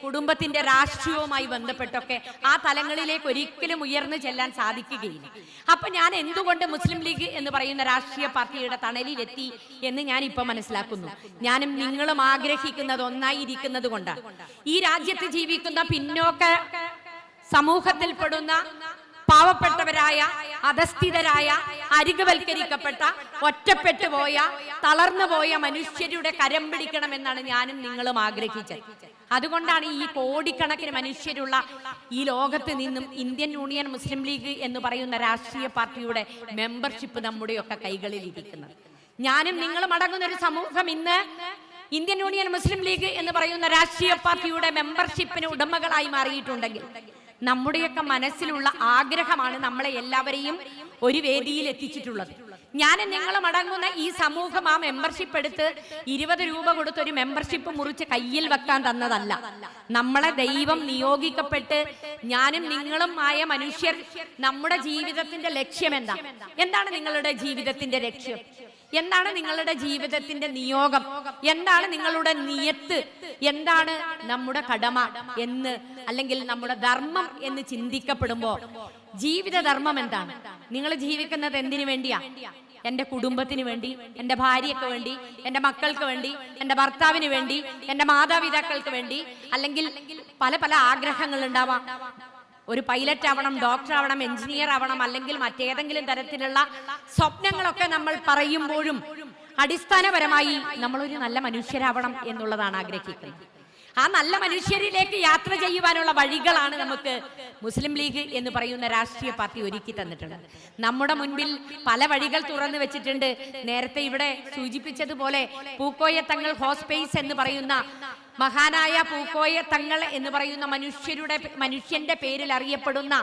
കുടുംബത്തിൻ്റെ രാഷ്ട്രീയവുമായി ബന്ധപ്പെട്ടൊക്കെ ആ തലങ്ങളിലേക്ക് ഒരിക്കലും ഉയർന്നു ചെല്ലാൻ സാധിക്കുകയില്ല. അപ്പൊ ഞാൻ എന്തുകൊണ്ട് മുസ്ലിം ലീഗ് എന്ന് പറയുന്ന രാഷ്ട്രീയ പാർട്ടിയുടെ തണലിലെത്തി എന്ന് ഞാൻ ഇപ്പൊ മനസ്സിലാക്കുന്നു. ഞാനും നിങ്ങളും ആഗ്രഹിക്കുന്നത് ഒന്നായിരിക്കുന്നത് കൊണ്ടാണ്. ഈ രാജ്യത്ത് ജീവിക്കുന്ന പിന്നോക്ക സമൂഹത്തിൽപ്പെടുന്ന പാവപ്പെട്ടവരായ, അധസ്ഥിതരായ, അരികുവൽക്കരിക്കപ്പെട്ട, ഒറ്റപ്പെട്ടു പോയ, തളർന്നു പോയ മനുഷ്യരുടെ കരം പിടിക്കണമെന്നാണ് ഞാനും നിങ്ങളും ആഗ്രഹിച്ചത്. അതുകൊണ്ടാണ് ഈ കോടിക്കണക്കിന് മനുഷ്യരുള്ള ഈ ലോകത്ത് നിന്നും ഇന്ത്യൻ യൂണിയൻ മുസ്ലിം ലീഗ് എന്ന് പറയുന്ന രാഷ്ട്രീയ പാർട്ടിയുടെ മെമ്പർഷിപ്പ് നമ്മുടെയൊക്കെ കൈകളിൽ ഇരിക്കുന്നത്. ഞാനും നിങ്ങളും അടങ്ങുന്ന ഒരു സമൂഹം ഇന്ന് ഇന്ത്യൻ യൂണിയൻ മുസ്ലിം ലീഗ് എന്ന് പറയുന്ന രാഷ്ട്രീയ പാർട്ടിയുടെ മെമ്പർഷിപ്പിന് ഉടമകളായി മാറിയിട്ടുണ്ടെങ്കിൽ നമ്മുടെയൊക്കെ മനസ്സിലുള്ള ആഗ്രഹമാണ് നമ്മളെ എല്ലാവരെയും ഒരു വേദിയിൽ എത്തിച്ചിട്ടുള്ളത്. ഞാൻ നിങ്ങളും അടങ്ങുന്ന ഈ സമൂഹം ആ മെമ്പർഷിപ്പ് എടുത്ത് 20 രൂപ കൊടുത്ത് ഒരു മെമ്പർഷിപ്പ് മുറിച്ച് കയ്യിൽ വെക്കാൻ തന്നതല്ല. നമ്മളെ ദൈവം നിയോഗിക്കപ്പെട്ട് ഞാനും നിങ്ങളും ആയ മനുഷ്യർ നമ്മുടെ ജീവിതത്തിന്റെ ലക്ഷ്യം എന്താണ് നിങ്ങളുടെ ജീവിതത്തിന്റെ ലക്ഷ്യം? എന്താണ് നിങ്ങളുടെ ജീവിതത്തിന്റെ നിയോഗം? എന്താണ് നിങ്ങളുടെ നിയത്ത്? എന്താണ് നമ്മുടെ കടമ എന്ന്, അല്ലെങ്കിൽ നമ്മുടെ ധർമ്മം എന്ന് ചിന്തിക്കപ്പെടുമ്പോ ജീവിത ധർമ്മം എന്താണ്? നിങ്ങൾ ജീവിക്കുന്നത് എന്തിനു വേണ്ടിയാ? എൻ്റെ കുടുംബത്തിന് വേണ്ടി, എൻ്റെ ഭാര്യയ്ക്ക് വേണ്ടി, എൻ്റെ മക്കൾക്ക് വേണ്ടി, എൻ്റെ ഭർത്താവിന് വേണ്ടി, എൻ്റെ മാതാപിതാക്കൾക്ക് വേണ്ടി, അല്ലെങ്കിൽ പല പല ആഗ്രഹങ്ങൾ ഉണ്ടാവാം. ഒരു പൈലറ്റ് ആവണം, ഡോക്ടർ ആവണം, എഞ്ചിനീയർ ആവണം, അല്ലെങ്കിൽ മറ്റേതെങ്കിലും തരത്തിലുള്ള സ്വപ്നങ്ങളൊക്കെ നമ്മൾ പറയുമ്പോഴും അടിസ്ഥാനപരമായി നമ്മളൊരു നല്ല മനുഷ്യരാവണം എന്നുള്ളതാണ് ആഗ്രഹിക്കുന്നത്. ആ നല്ല മനുഷ്യരിലേക്ക് യാത്ര ചെയ്യുവാനുള്ള വഴികളാണ് നമുക്ക് മുസ്ലിം ലീഗ് എന്ന് പറയുന്ന രാഷ്ട്രീയ പാർട്ടി ഒരുക്കി തന്നിട്ടുള്ളത്. നമ്മുടെ മുൻപിൽ പല വഴികൾ തുറന്നു വെച്ചിട്ടുണ്ട്. നേരത്തെ ഇവിടെ സൂചിപ്പിച്ചതുപോലെ പൂക്കോയ തങ്ങൾ ഹോസ്പേസ് എന്ന് പറയുന്ന മഹാനായ പൂക്കോയ തങ്ങൾ എന്ന് പറയുന്ന മനുഷ്യന്റെ പേരിൽ അറിയപ്പെടുന്ന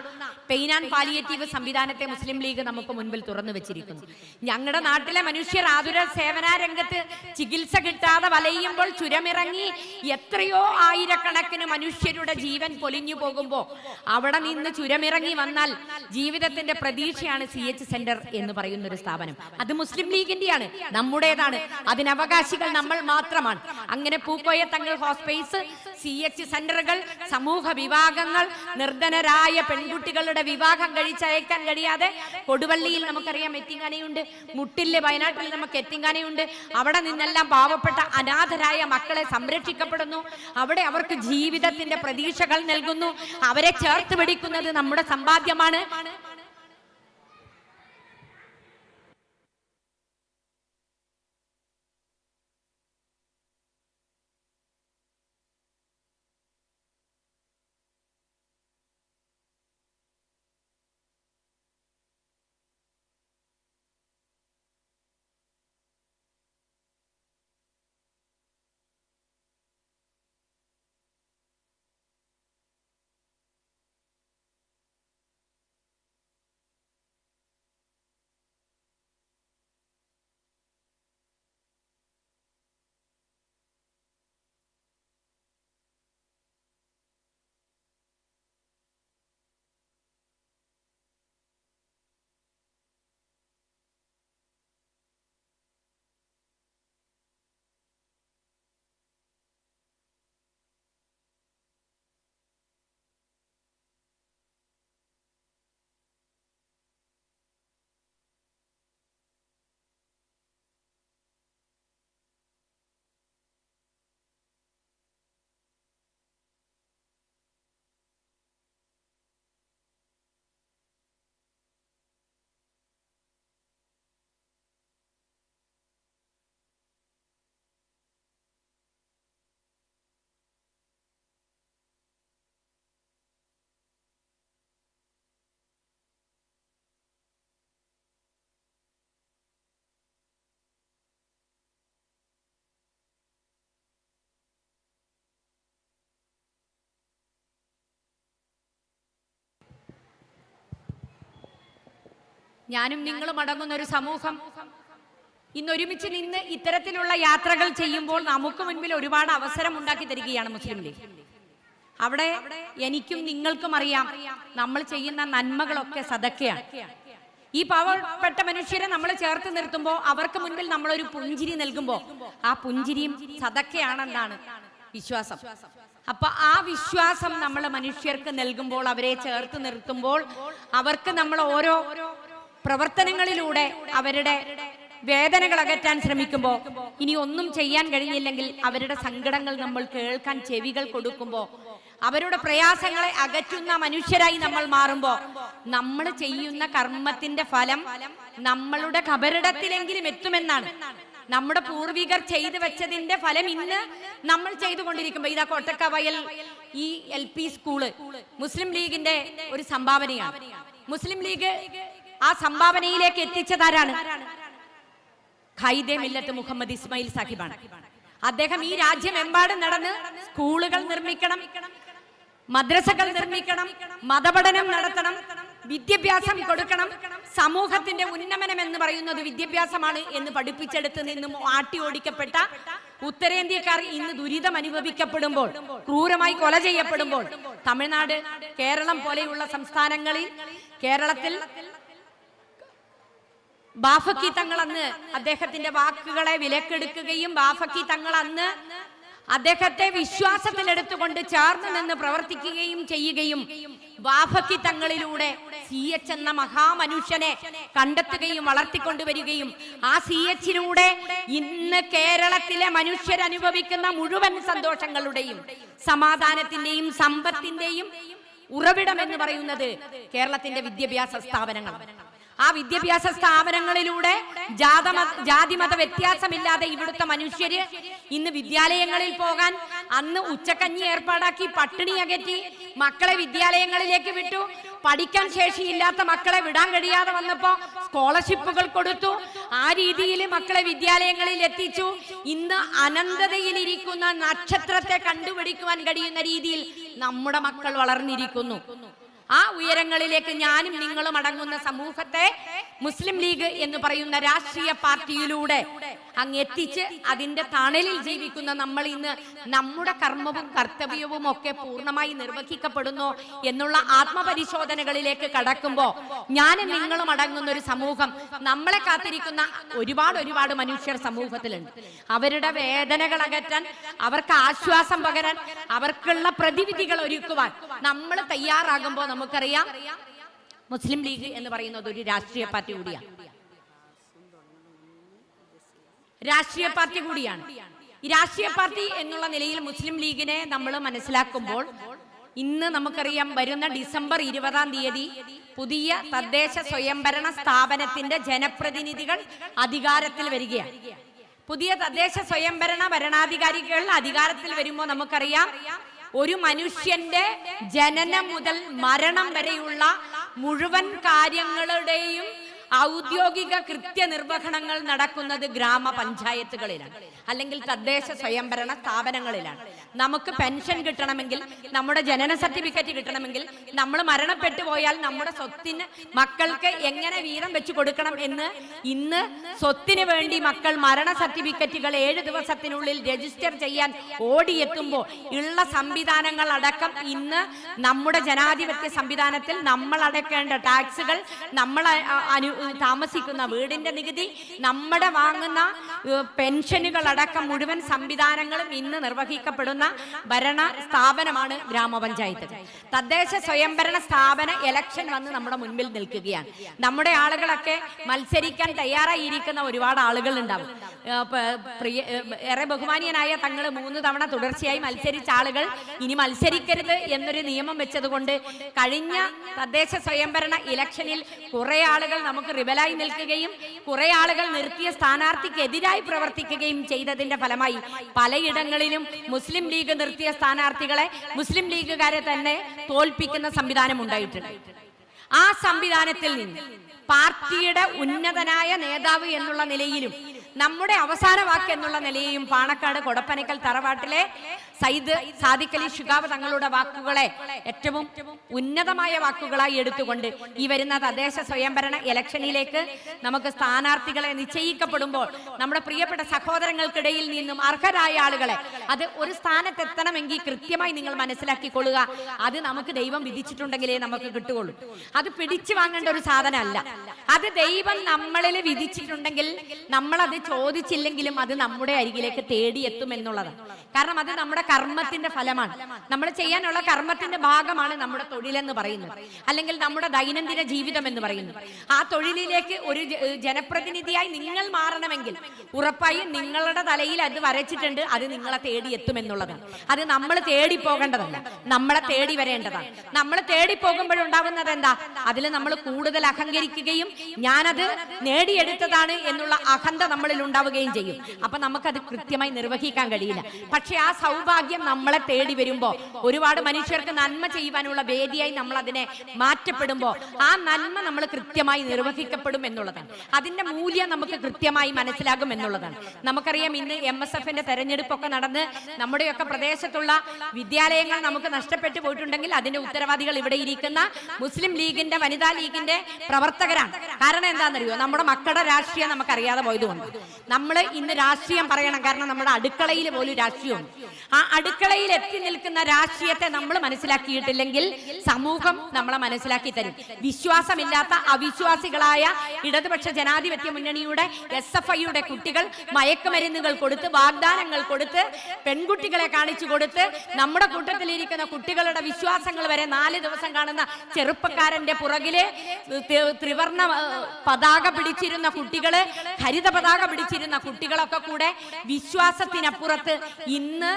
പെയിൻ ആൻഡ് പാലിയേറ്റീവ് സംവിധാനത്തെ മുസ്ലിം ലീഗ് നമുക്ക് മുൻപിൽ തുറന്നു വെച്ചിരിക്കുന്നു. ഞങ്ങളുടെ നാട്ടിലെ മനുഷ്യർ ആതുര സേവന രംഗത്ത് ചികിത്സ കിട്ടാതെ വലയുമ്പോൾ ചുരമിറങ്ങി എത്രയോ ആയിരക്കണക്കിന് മനുഷ്യരുടെ ജീവൻ പൊലിഞ്ഞു പോകുമ്പോൾ അവിടെ നിന്ന് ചുരമിറങ്ങി വന്നാൽ ജീവിതത്തിന്റെ പ്രതീക്ഷയാണ് CH സെന്റർ എന്ന് പറയുന്ന ഒരു സ്ഥാപനം. അത് മുസ്ലിം ലീഗിന്റെയാണ്, നമ്മുടേതാണ്. അതിന് അവകാശികൾ നമ്മൾ മാത്രമാണ്. അങ്ങനെ പൂക്കോയ തങ്ങൾ ഹോസ്പേസ്, CH സെന്ററുകൾ, സമൂഹ വിഭാഗങ്ങൾ, നിർധനരായ പെൺകുട്ടികളുടെ വിവാഹം കഴിച്ചയക്കാൻ കഴിയാതെ കൊടുവള്ളിയിൽ നമുക്കറിയാം എത്തിങ്കാനയുണ്ട്, മുട്ടില് വയനാട്ടിൽ നമുക്ക് എത്തിങ്കാനയുണ്ട്. അവിടെ നിന്നെല്ലാം പാവപ്പെട്ട അനാഥരായ മക്കളെ സംരക്ഷിക്കപ്പെടുന്നു. അവിടെ അവർക്ക് ജീവിതത്തിന്റെ പ്രതീക്ഷകൾ നൽകുന്നു. അവരെ ചേർത്ത് പിടിക്കുന്നത് നമ്മുടെ സമ്പാദ്യമാണ്. ഞാനും നിങ്ങളും അടങ്ങുന്ന ഒരു സമൂഹം ഇന്നൊരുമിച്ച് നിന്ന് ഇത്തരത്തിലുള്ള യാത്രകൾ ചെയ്യുമ്പോൾ നമുക്ക് മുൻപിൽ ഒരുപാട് അവസരം ഉണ്ടാക്കി തരികയാണ് മുസ്ലിം ലീഗ്. അവിടെ എനിക്കും നിങ്ങൾക്കും അറിയാം നമ്മൾ ചെയ്യുന്ന നന്മകളൊക്കെ സദക്കയാണ്. ഈ പാവപ്പെട്ട മനുഷ്യരെ നമ്മൾ ചേർത്ത് നിർത്തുമ്പോൾ അവർക്ക് മുൻപിൽ നമ്മളൊരു പുഞ്ചിരി നൽകുമ്പോൾ ആ പുഞ്ചിരിയും സദക്കയാണെന്നാണ് വിശ്വാസം. അപ്പൊ ആ വിശ്വാസം നമ്മൾ മനുഷ്യർക്ക് നൽകുമ്പോൾ, അവരെ ചേർത്ത് നിർത്തുമ്പോൾ, അവർക്ക് നമ്മൾ ഓരോ പ്രവർത്തനങ്ങളിലൂടെ അവരുടെ വേദനകൾ അകറ്റാൻ ശ്രമിക്കുമ്പോൾ, ഇനി ഒന്നും ചെയ്യാൻ കഴിഞ്ഞില്ലെങ്കിൽ അവരുടെ സങ്കടങ്ങൾ നമ്മൾ കേൾക്കാൻ ചെവികൾ കൊടുക്കുമ്പോൾ, അവരുടെ പ്രയാസങ്ങളെ അകറ്റുന്ന മനുഷ്യരായി നമ്മൾ മാറുമ്പോൾ, നമ്മൾ ചെയ്യുന്ന കർമ്മത്തിന്റെ ഫലം നമ്മളുടെ ഖബറിടത്തിലെങ്കിലും എത്തുമെന്നാണ്. നമ്മുടെ പൂർവികർ ചെയ്തു വെച്ചതിന്റെ ഫലം ഇന്ന് നമ്മൾ ചെയ്തുകൊണ്ടിരിക്കുമ്പോൾ, ഇതാ കോട്ടക്കവയൽ ഈ LP സ്കൂള് മുസ്ലിം ലീഗിന്റെ ഒരു സംഭാവനയാണ്. മുസ്ലിം ലീഗ് ആ സംഭാവനയിലേക്ക് എത്തിച്ചതാരാണ്? ഖൈദെ മില്ലത്ത് മുഹമ്മദ് ഇസ്മായിൽ സാഹിബാണ്. അദ്ദേഹം ഈ രാജ്യമെമ്പാടും നടന്ന് സ്കൂളുകൾ നിർമ്മിക്കണം, മദ്രസകൾ നിർമ്മിക്കണം, മതപഠനം നടത്തണം, വിദ്യാഭ്യാസം കൊടുക്കണം, സമൂഹത്തിന്റെ ഉന്നമനം എന്ന് പറയുന്നത് വിദ്യാഭ്യാസമാണ് എന്ന് പഠിപ്പിച്ചെടുത്ത് നിന്നും ആട്ടി ഓടിക്കപ്പെട്ട ഉത്തരേന്ത്യക്കാർ ഇന്ന് ദുരിതം അനുഭവിക്കപ്പെടുമ്പോൾ, ക്രൂരമായി കൊല ചെയ്യപ്പെടുമ്പോൾ, തമിഴ്നാട്, കേരളം പോലെയുള്ള സംസ്ഥാനങ്ങളിൽ, കേരളത്തിൽ ബാഫക്കി തങ്ങൾ അന്ന് അദ്ദേഹത്തിന്റെ വാക്കുകളെ വിലക്കെടുക്കുകയും ബാഫക്കി തങ്ങൾ അന്ന് അദ്ദേഹത്തെ വിശ്വാസത്തിലെടുത്തുകൊണ്ട് ചേർന്ന് നിന്ന് പ്രവർത്തിക്കുകയും ചെയ്യുകയും ബാഫക്കി തങ്ങളിലൂടെ CH എന്ന മഹാമനുഷ്യനെ കണ്ടെത്തുകയും വളർത്തിക്കൊണ്ടുവരികയും ആ CH-ലൂടെ ഇന്ന് കേരളത്തിലെ മനുഷ്യരനുഭവിക്കുന്ന മുഴുവൻ സന്തോഷങ്ങളുടെയും സമാധാനത്തിന്റെയും സമ്പത്തിന്റെയും ഉറവിടം എന്ന് പറയുന്നത് കേരളത്തിന്റെ വിദ്യാഭ്യാസ സ്ഥാപനങ്ങളാണ്. ആ വിദ്യാഭ്യാസ സ്ഥാപനങ്ങളിലൂടെ ജാതിമത വ്യത്യാസമില്ലാതെ ഇവിടുത്തെ മനുഷ്യര് ഇന്ന് വിദ്യാലയങ്ങളിൽ പോകാൻ അന്ന് ഉച്ചക്കഞ്ഞി ഏർപ്പാടാക്കി പട്ടിണി അകറ്റി മക്കളെ വിദ്യാലയങ്ങളിലേക്ക് വിട്ടു. പഠിക്കാൻ ശേഷിയില്ലാത്ത മക്കളെ വിടാൻ കഴിയാതെ വന്നപ്പോ സ്കോളർഷിപ്പുകൾ കൊടുത്തു. ആ രീതിയിൽ മക്കളെ വിദ്യാലയങ്ങളിൽ എത്തിച്ചു. ഇന്ന് അനന്തതയിലിരിക്കുന്ന നക്ഷത്രത്തെ കണ്ടുപിടിക്കുവാൻ കഴിയുന്ന രീതിയിൽ നമ്മുടെ മക്കൾ വളർന്നിരിക്കുന്നു. ആ ഉയരങ്ങളിലേക്ക് ഞാനും നിങ്ങളും അടങ്ങുന്ന സമൂഹത്തെ മുസ്ലിം ലീഗ് എന്ന് പറയുന്ന രാഷ്ട്രീയ പാർട്ടിയിലൂടെ അങ്ങ് എത്തിച്ച് അതിന്റെ തണലിൽ ജീവിക്കുന്ന നമ്മൾ ഇന്ന് നമ്മുടെ കർമ്മവും കർത്തവ്യവും ഒക്കെ പൂർണ്ണമായി നിർവഹിക്കപ്പെടുന്നു എന്നുള്ള ആത്മപരിശോധനകളിലേക്ക് കടക്കുമ്പോൾ ഞാനും നിങ്ങളും അടങ്ങുന്ന ഒരു സമൂഹം, നമ്മളെ കാത്തിരിക്കുന്ന ഒരുപാട് മനുഷ്യർ സമൂഹത്തിലുണ്ട്. അവരുടെ വേദനകൾ അകറ്റാൻ, അവർക്ക് ആശ്വാസം പകരാൻ, അവർക്കുള്ള പ്രതിവിധികൾ ഒരുക്കുവാൻ നമ്മൾ തയ്യാറാകുമ്പോൾ നമുക്കറിയാം മുസ്ലിം ലീഗ് എന്ന് പറയുന്നത് ഒരു രാഷ്ട്രീയ പാർട്ടി കൂടിയാണ്. ഈ രാഷ്ട്രീയ പാർട്ടി എന്നുള്ള നിലയിൽ മുസ്ലിം ലീഗിനെ നമ്മൾ മനസ്സിലാക്കുമ്പോൾ ഇന്ന് നമുക്കറിയാം വരുന്ന ഡിസംബർ 20-ാം തീയതി പുതിയ തദ്ദേശ സ്വയംഭരണ സ്ഥാപനത്തിന്റെ ജനപ്രതിനിധികൾ അധികാരത്തിൽ വരികയാണ്. പുതിയ തദ്ദേശ സ്വയംഭരണ ഭരണാധികാരികൾ അധികാരത്തിൽ വരുമ്പോൾ നമുക്കറിയാം ഒരു മനുഷ്യന്റെ ജനനം മുതൽ മരണം വരെയുള്ള മുഴുവൻ കാര്യങ്ങളുടെയും ഔദ്യോഗിക കൃത്യനിർവഹണങ്ങൾ നടക്കുന്നത് ഗ്രാമപഞ്ചായത്തുകളിലാണ്, അല്ലെങ്കിൽ തദ്ദേശ സ്വയംഭരണ സ്ഥാപനങ്ങളിലാണ്. നമുക്ക് പെൻഷൻ കിട്ടണമെങ്കിൽ, നമ്മുടെ ജനന സർട്ടിഫിക്കറ്റ് കിട്ടണമെങ്കിൽ, നമ്മൾ മരണപ്പെട്ടു പോയാൽ നമ്മുടെ സ്വത്തിന് മക്കൾക്ക് എങ്ങനെ വീതം വെച്ച് കൊടുക്കണം എന്ന് ഇന്ന് സ്വത്തിന് വേണ്ടി മക്കൾ മരണ സർട്ടിഫിക്കറ്റുകൾ 7 ദിവസത്തിനുള്ളിൽ രജിസ്റ്റർ ചെയ്യാൻ ഓടിയെത്തുമ്പോൾ ഉള്ള സംവിധാനങ്ങൾ അടക്കം ഇന്ന് നമ്മുടെ ജനാധിപത്യ സംവിധാനത്തിൽ നമ്മൾ അടയ്ക്കേണ്ട ടാക്സുകൾ, നമ്മൾ താമസിക്കുന്ന വീടിന്റെ നികുതി, നമ്മുടെ വാങ്ങുന്ന പെൻഷനുകൾ അടക്കം മുഴുവൻ സംവിധാനങ്ങളും ഇന്ന് നിർവഹിക്കപ്പെടുന്ന ഭരണ സ്ഥാപനമാണ് ഗ്രാമപഞ്ചായത്ത്. തദ്ദേശ സ്വയംഭരണ സ്ഥാപന ഇലക്ഷൻ വന്ന് നമ്മുടെ മുൻപിൽ നിൽക്കുകയാണ്. നമ്മുടെ ആളുകളൊക്കെ മത്സരിക്കാൻ തയ്യാറായിരിക്കുന്ന ഒരുപാട് ആളുകൾ ഉണ്ടാവും. ഏറെ ബഹുമാനീയനായ തങ്ങൾ 3 തവണ തുടർച്ചയായി മത്സരിച്ച ആളുകൾ ഇനി മത്സരിക്കരുത് എന്നൊരു നിയമം വെച്ചതുകൊണ്ട് കഴിഞ്ഞ തദ്ദേശ സ്വയംഭരണ ഇലക്ഷനിൽ കുറെ ആളുകൾ നമുക്ക് റിബലായി നിൽക്കുകയും കുറെ ആളുകൾ നിർത്തിയ സ്ഥാനാർത്ഥിക്ക് എതിരായി പ്രവർത്തിക്കുകയും ചെയ്തതിന്റെ ഫലമായി പലയിടങ്ങളിലും മുസ്ലിം ലീഗ് നിർത്തിയ സ്ഥാനാർത്ഥികളെ മുസ്ലിം ലീഗുകാരെ തന്നെ തോൽപ്പിക്കുന്ന സംവിധാനം ഉണ്ടായിട്ടുണ്ട്. ആ സംവിധാനത്തിൽ നിന്ന് പാർട്ടിയുടെ ഉന്നതനായ നേതാവ് എന്നുള്ള നിലയിലും നമ്മുടെ അവസാന വാക്ക് എന്നുള്ള നിലയെയും പാണക്കാട് കൊടപ്പനക്കൽ തറവാട്ടിലെ സയ്യിദ് സാദിഖ് അലി ശിഹാബ് തങ്ങളുടെ വാക്കുകളെ ഏറ്റവും ഉന്നതമായ വാക്കുകളായി എടുത്തുകൊണ്ട് ഈ വരുന്ന തദ്ദേശ സ്വയംഭരണ ഇലക്ഷനിലേക്ക് നമുക്ക് സ്ഥാനാർത്ഥികളെ നിശ്ചയിക്കപ്പെടുമ്പോൾ നമ്മുടെ പ്രിയപ്പെട്ട സഹോദരങ്ങൾക്കിടയിൽ നിന്നും അർഹരായ ആളുകളെ അത് ഒരു സ്ഥാനത്തെത്തണമെങ്കിൽ കൃത്യമായി നിങ്ങൾ മനസ്സിലാക്കിക്കൊള്ളുക. അത് നമുക്ക് ദൈവം വിധിച്ചിട്ടുണ്ടെങ്കിലേ നമുക്ക് കിട്ടുകയുള്ളൂ. അത് പിടിച്ചു വാങ്ങേണ്ട ഒരു സാധനമല്ല. അത് ദൈവം നമ്മളിൽ വിധിച്ചിട്ടുണ്ടെങ്കിൽ നമ്മളത് ചോദിച്ചില്ലെങ്കിലും അത് നമ്മുടെ അരികിലേക്ക് തേടിയെത്തും എന്നുള്ളതാണ്. കാരണം അത് നമ്മുടെ കർമ്മത്തിന്റെ ഫലമാണ്. നമ്മൾ ചെയ്യാനുള്ള കർമ്മത്തിന്റെ ഭാഗമാണ് നമ്മുടെ തൊഴിലെന്ന് പറയുന്നത്, അല്ലെങ്കിൽ നമ്മുടെ ദൈനംദിന ജീവിതം എന്ന് പറയുന്നത്. ആ തൊഴിലിലേക്ക് ഒരു ജനപ്രതിനിധിയായി നിങ്ങൾ മാറണമെങ്കിൽ ഉറപ്പായും നിങ്ങളുടെ തലയിൽ അത് വരച്ചിട്ടുണ്ട്. അത് നിങ്ങളെ തേടിയെത്തും എന്നുള്ളതാണ്. അത് നമ്മൾ തേടി പോകേണ്ടതല്ല, നമ്മളെ തേടി വരേണ്ടതാണ്. നമ്മൾ തേടി പോകുമ്പോഴുണ്ടാകുന്നത് എന്താ? അതിൽ നമ്മൾ കൂടുതൽ അഹങ്കരിക്കുകയും ഞാനത് നേടിയെടുത്തതാണ് എന്നുള്ള അഹന്ത നമ്മളിൽ ഉണ്ടാവുകയും ചെയ്യും. അപ്പൊ നമുക്കത് കൃത്യമായി നിർവഹിക്കാൻ കഴിയില്ല. പക്ഷെ ആ സൗഭാഗ്യം നമ്മളെ തേടി വരുമ്പോ ഒരുപാട് മനുഷ്യർക്ക് നന്മ ചെയ്യുവാനുള്ള വേദിയായി നമ്മൾ അതിനെ മാറ്റപ്പെടുമ്പോ ആ നന്മ നമ്മൾ കൃത്യമായി നിർവഹിക്കപ്പെടും എന്നുള്ളതാണ്. അതിന്റെ മൂല്യം നമുക്ക് കൃത്യമായി മനസ്സിലാകും എന്നുള്ളതാണ്. നമുക്കറിയാം, ഇന്ന് MSFന്റെ തെരഞ്ഞെടുപ്പൊക്കെ നടന്ന് നമ്മുടെയൊക്കെ പ്രദേശത്തുള്ള വിദ്യാലയങ്ങൾ നമുക്ക് നഷ്ടപ്പെട്ടു പോയിട്ടുണ്ടെങ്കിൽ അതിന്റെ ഉത്തരവാദികൾ ഇവിടെ ഇരിക്കുന്ന മുസ്ലിം ലീഗിന്റെ വനിതാ ലീഗിന്റെ പ്രവർത്തകരാണ്. കാരണം എന്താണെന്നറിയോ? നമ്മുടെ മക്കളുടെ രാഷ്ട്രീയം നമുക്കറിയാതെ പോയതുകൊണ്ട് നമ്മൾ ഇന്ന് രാഷ്ട്രീയം പറയണം. കാരണം നമ്മുടെ അടുക്കളയിൽ പോലും രാഷ്ട്രീയമുണ്ട്. ആ അടുക്കളയിൽ എത്തി നിൽക്കുന്ന രാഷ്ട്രീയത്തെ നമ്മൾ മനസ്സിലാക്കിയിട്ടില്ലെങ്കിൽ സമൂഹം നമ്മളെ മനസ്സിലാക്കി തരും. വിശ്വാസമില്ലാത്ത അവിശ്വാസികളായ ഇടതുപക്ഷ ജനാധിപത്യ മുന്നണിയുടെ SFIയുടെ കുട്ടികൾ മയക്കുമരുന്നുകൾ കൊടുത്ത്, വാഗ്ദാനങ്ങൾ കൊടുത്ത്, പെൺകുട്ടികളെ കാണിച്ചു കൊടുത്ത്, നമ്മുടെ കൂട്ടത്തിലിരിക്കുന്ന കുട്ടികളുടെ വിശ്വാസങ്ങൾ വരെ 4 ദിവസം കാണുന്ന ചെറുപ്പക്കാരന്റെ പുറകില് ത്രിവർണ പതാക പിടിച്ചിരുന്ന കുട്ടികള്, ഹരിത പതാക പിടിച്ചിരുന്ന കുട്ടികളൊക്കെ കൂടെ വിശ്വാസത്തിനപ്പുറത്ത് ഇന്ന്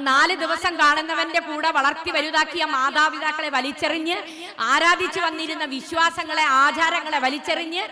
4 ദിവസം കാണുന്നവന്റെ കൂടെ വളർത്തി വലുതാക്കിയ മാതാപിതാക്കളെ വലിച്ചെറിഞ്ഞ്, ആരാധിച്ചു വന്നിരുന്ന വിശ്വാസങ്ങളെ, ആചാരങ്ങളെ വലിച്ചെറിഞ്ഞ്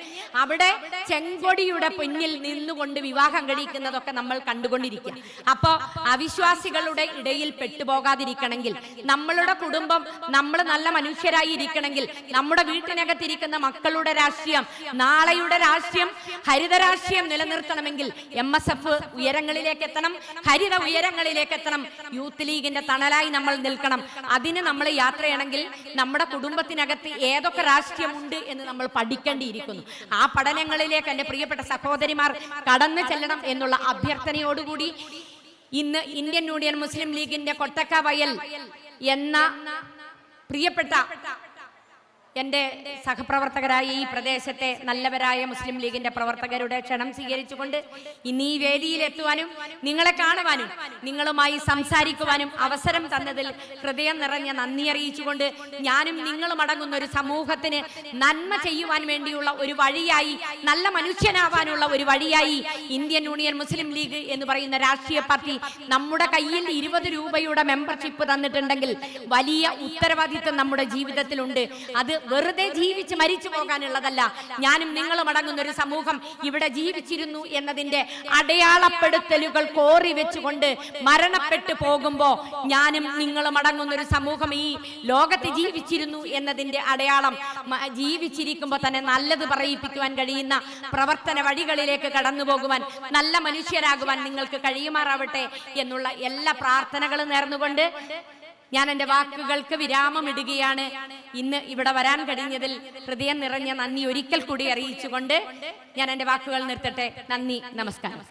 അവിടെ ചെങ്കൊടിയുടെ പിന്നിൽ നിന്നുകൊണ്ട് വിവാഹം കഴിക്കുന്നതൊക്കെ നമ്മൾ കണ്ടുകൊണ്ടിരിക്കുക. അപ്പോ അവിശ്വാസികളുടെ ഇടയിൽ പെട്ടുപോകാതിരിക്കണമെങ്കിൽ, നമ്മളുടെ കുടുംബം നമ്മൾ നല്ല മനുഷ്യരായി ഇരിക്കണമെങ്കിൽ, നമ്മുടെ വീട്ടിനകത്തിരിക്കുന്ന മക്കളുടെ രാഷ്ട്രീയം, നാളെയുടെ രാഷ്ട്രീയം, ഹരിത രാഷ്ട്രീയം നിലനിർത്തണമെങ്കിൽ MSF ഉയരങ്ങളിലേക്ക് എത്തണം, ഹരിത ഉയരങ്ങളിലേക്ക് എത്തണം. യൂത്ത് ലീഗിന്റെ തണലായി നമ്മൾ നിൽക്കണം. അതിന് നമ്മൾ യാത്ര ചെയ്യണമെങ്കിൽ നമ്മുടെ കുടുംബത്തിനകത്ത് ഏതൊക്കെ രാഷ്ട്രീയമുണ്ട് എന്ന് നമ്മൾ പഠിക്കേണ്ടിയിരിക്കുന്നു. ആ പഠനങ്ങളിലേക്ക് എൻ്റെ പ്രിയപ്പെട്ട സഹോദരിമാർ കടന്നു ചെല്ലണം എന്നുള്ള അഭ്യർത്ഥനയോടുകൂടി ഇന്ന് ഇന്ത്യൻ യൂണിയൻ മുസ്ലിം ലീഗിന്റെ കൊട്ടക്കവയൽ എന്ന പ്രിയപ്പെട്ട എൻ്റെ സഹപ്രവർത്തകരായ ഈ പ്രദേശത്തെ നല്ലവരായ മുസ്ലിം ലീഗിന്റെ പ്രവർത്തകരുടെ ക്ഷണം സ്വീകരിച്ചുകൊണ്ട് ഇന്ന് ഈ വേദിയിലെത്തുവാനും നിങ്ങളെ കാണുവാനും നിങ്ങളുമായി സംസാരിക്കുവാനും അവസരം തന്നതിൽ ഹൃദയം നിറഞ്ഞ നന്ദി അറിയിച്ചുകൊണ്ട് ഞാനും നിങ്ങളും അടങ്ങുന്ന ഒരു സമൂഹത്തിന് നന്മ ചെയ്യുവാൻ വേണ്ടിയുള്ള ഒരു വഴിയായി, നല്ല മനുഷ്യനാവാനുള്ള ഒരു വഴിയായി ഇന്ത്യൻ യൂണിയൻ മുസ്ലിം ലീഗ് എന്ന് പറയുന്ന രാഷ്ട്രീയ പാർട്ടി നമ്മുടെ കയ്യിൽ 20 രൂപയുടെ മെമ്പർഷിപ്പ് തന്നിട്ടുണ്ടെങ്കിൽ വലിയ ഉത്തരവാദിത്വം നമ്മുടെ ജീവിതത്തിലുണ്ട്. അത് വെറുതെ ജീവിച്ച് മരിച്ചു പോകാനുള്ളതല്ല. ഞാനും നിങ്ങളും അടങ്ങുന്ന ഒരു സമൂഹം ഇവിടെ ജീവിച്ചിരുന്നു എന്നതിന്റെ അടയാളപ്പെടുത്തലുകൾ കോറി വെച്ചുകൊണ്ട് മരണപ്പെട്ടു പോകുമ്പോ ഞാനും നിങ്ങളും അടങ്ങുന്ന ഒരു സമൂഹം ഈ ലോകത്ത് ജീവിച്ചിരുന്നു എന്നതിന്റെ അടയാളം, ജീവിച്ചിരിക്കുമ്പോൾ തന്നെ നല്ലത് പറയിപ്പിക്കുവാൻ കഴിയുന്ന പ്രവർത്തന വഴികളിലേക്ക് കടന്നു പോകുവാൻ, നല്ല മനുഷ്യരാകുവാൻ നിങ്ങൾക്ക് കഴിയുമാറാവട്ടെ എന്നുള്ള എല്ലാ പ്രാർത്ഥനകളും നേർന്നുകൊണ്ട് ഞാൻ എൻ്റെ വാക്കുകൾക്ക് വിരാമമിടുകയാണ്. ഇന്ന് ഇവിടെ വരാൻ കഴിഞ്ഞതിൽ ഹൃദയം നിറഞ്ഞ നന്ദി ഒരിക്കൽ കൂടി അറിയിച്ചുകൊണ്ട് ഞാൻ എൻ്റെ വാക്കുകൾ നിർത്തട്ടെ. നന്ദി, നമസ്കാരം.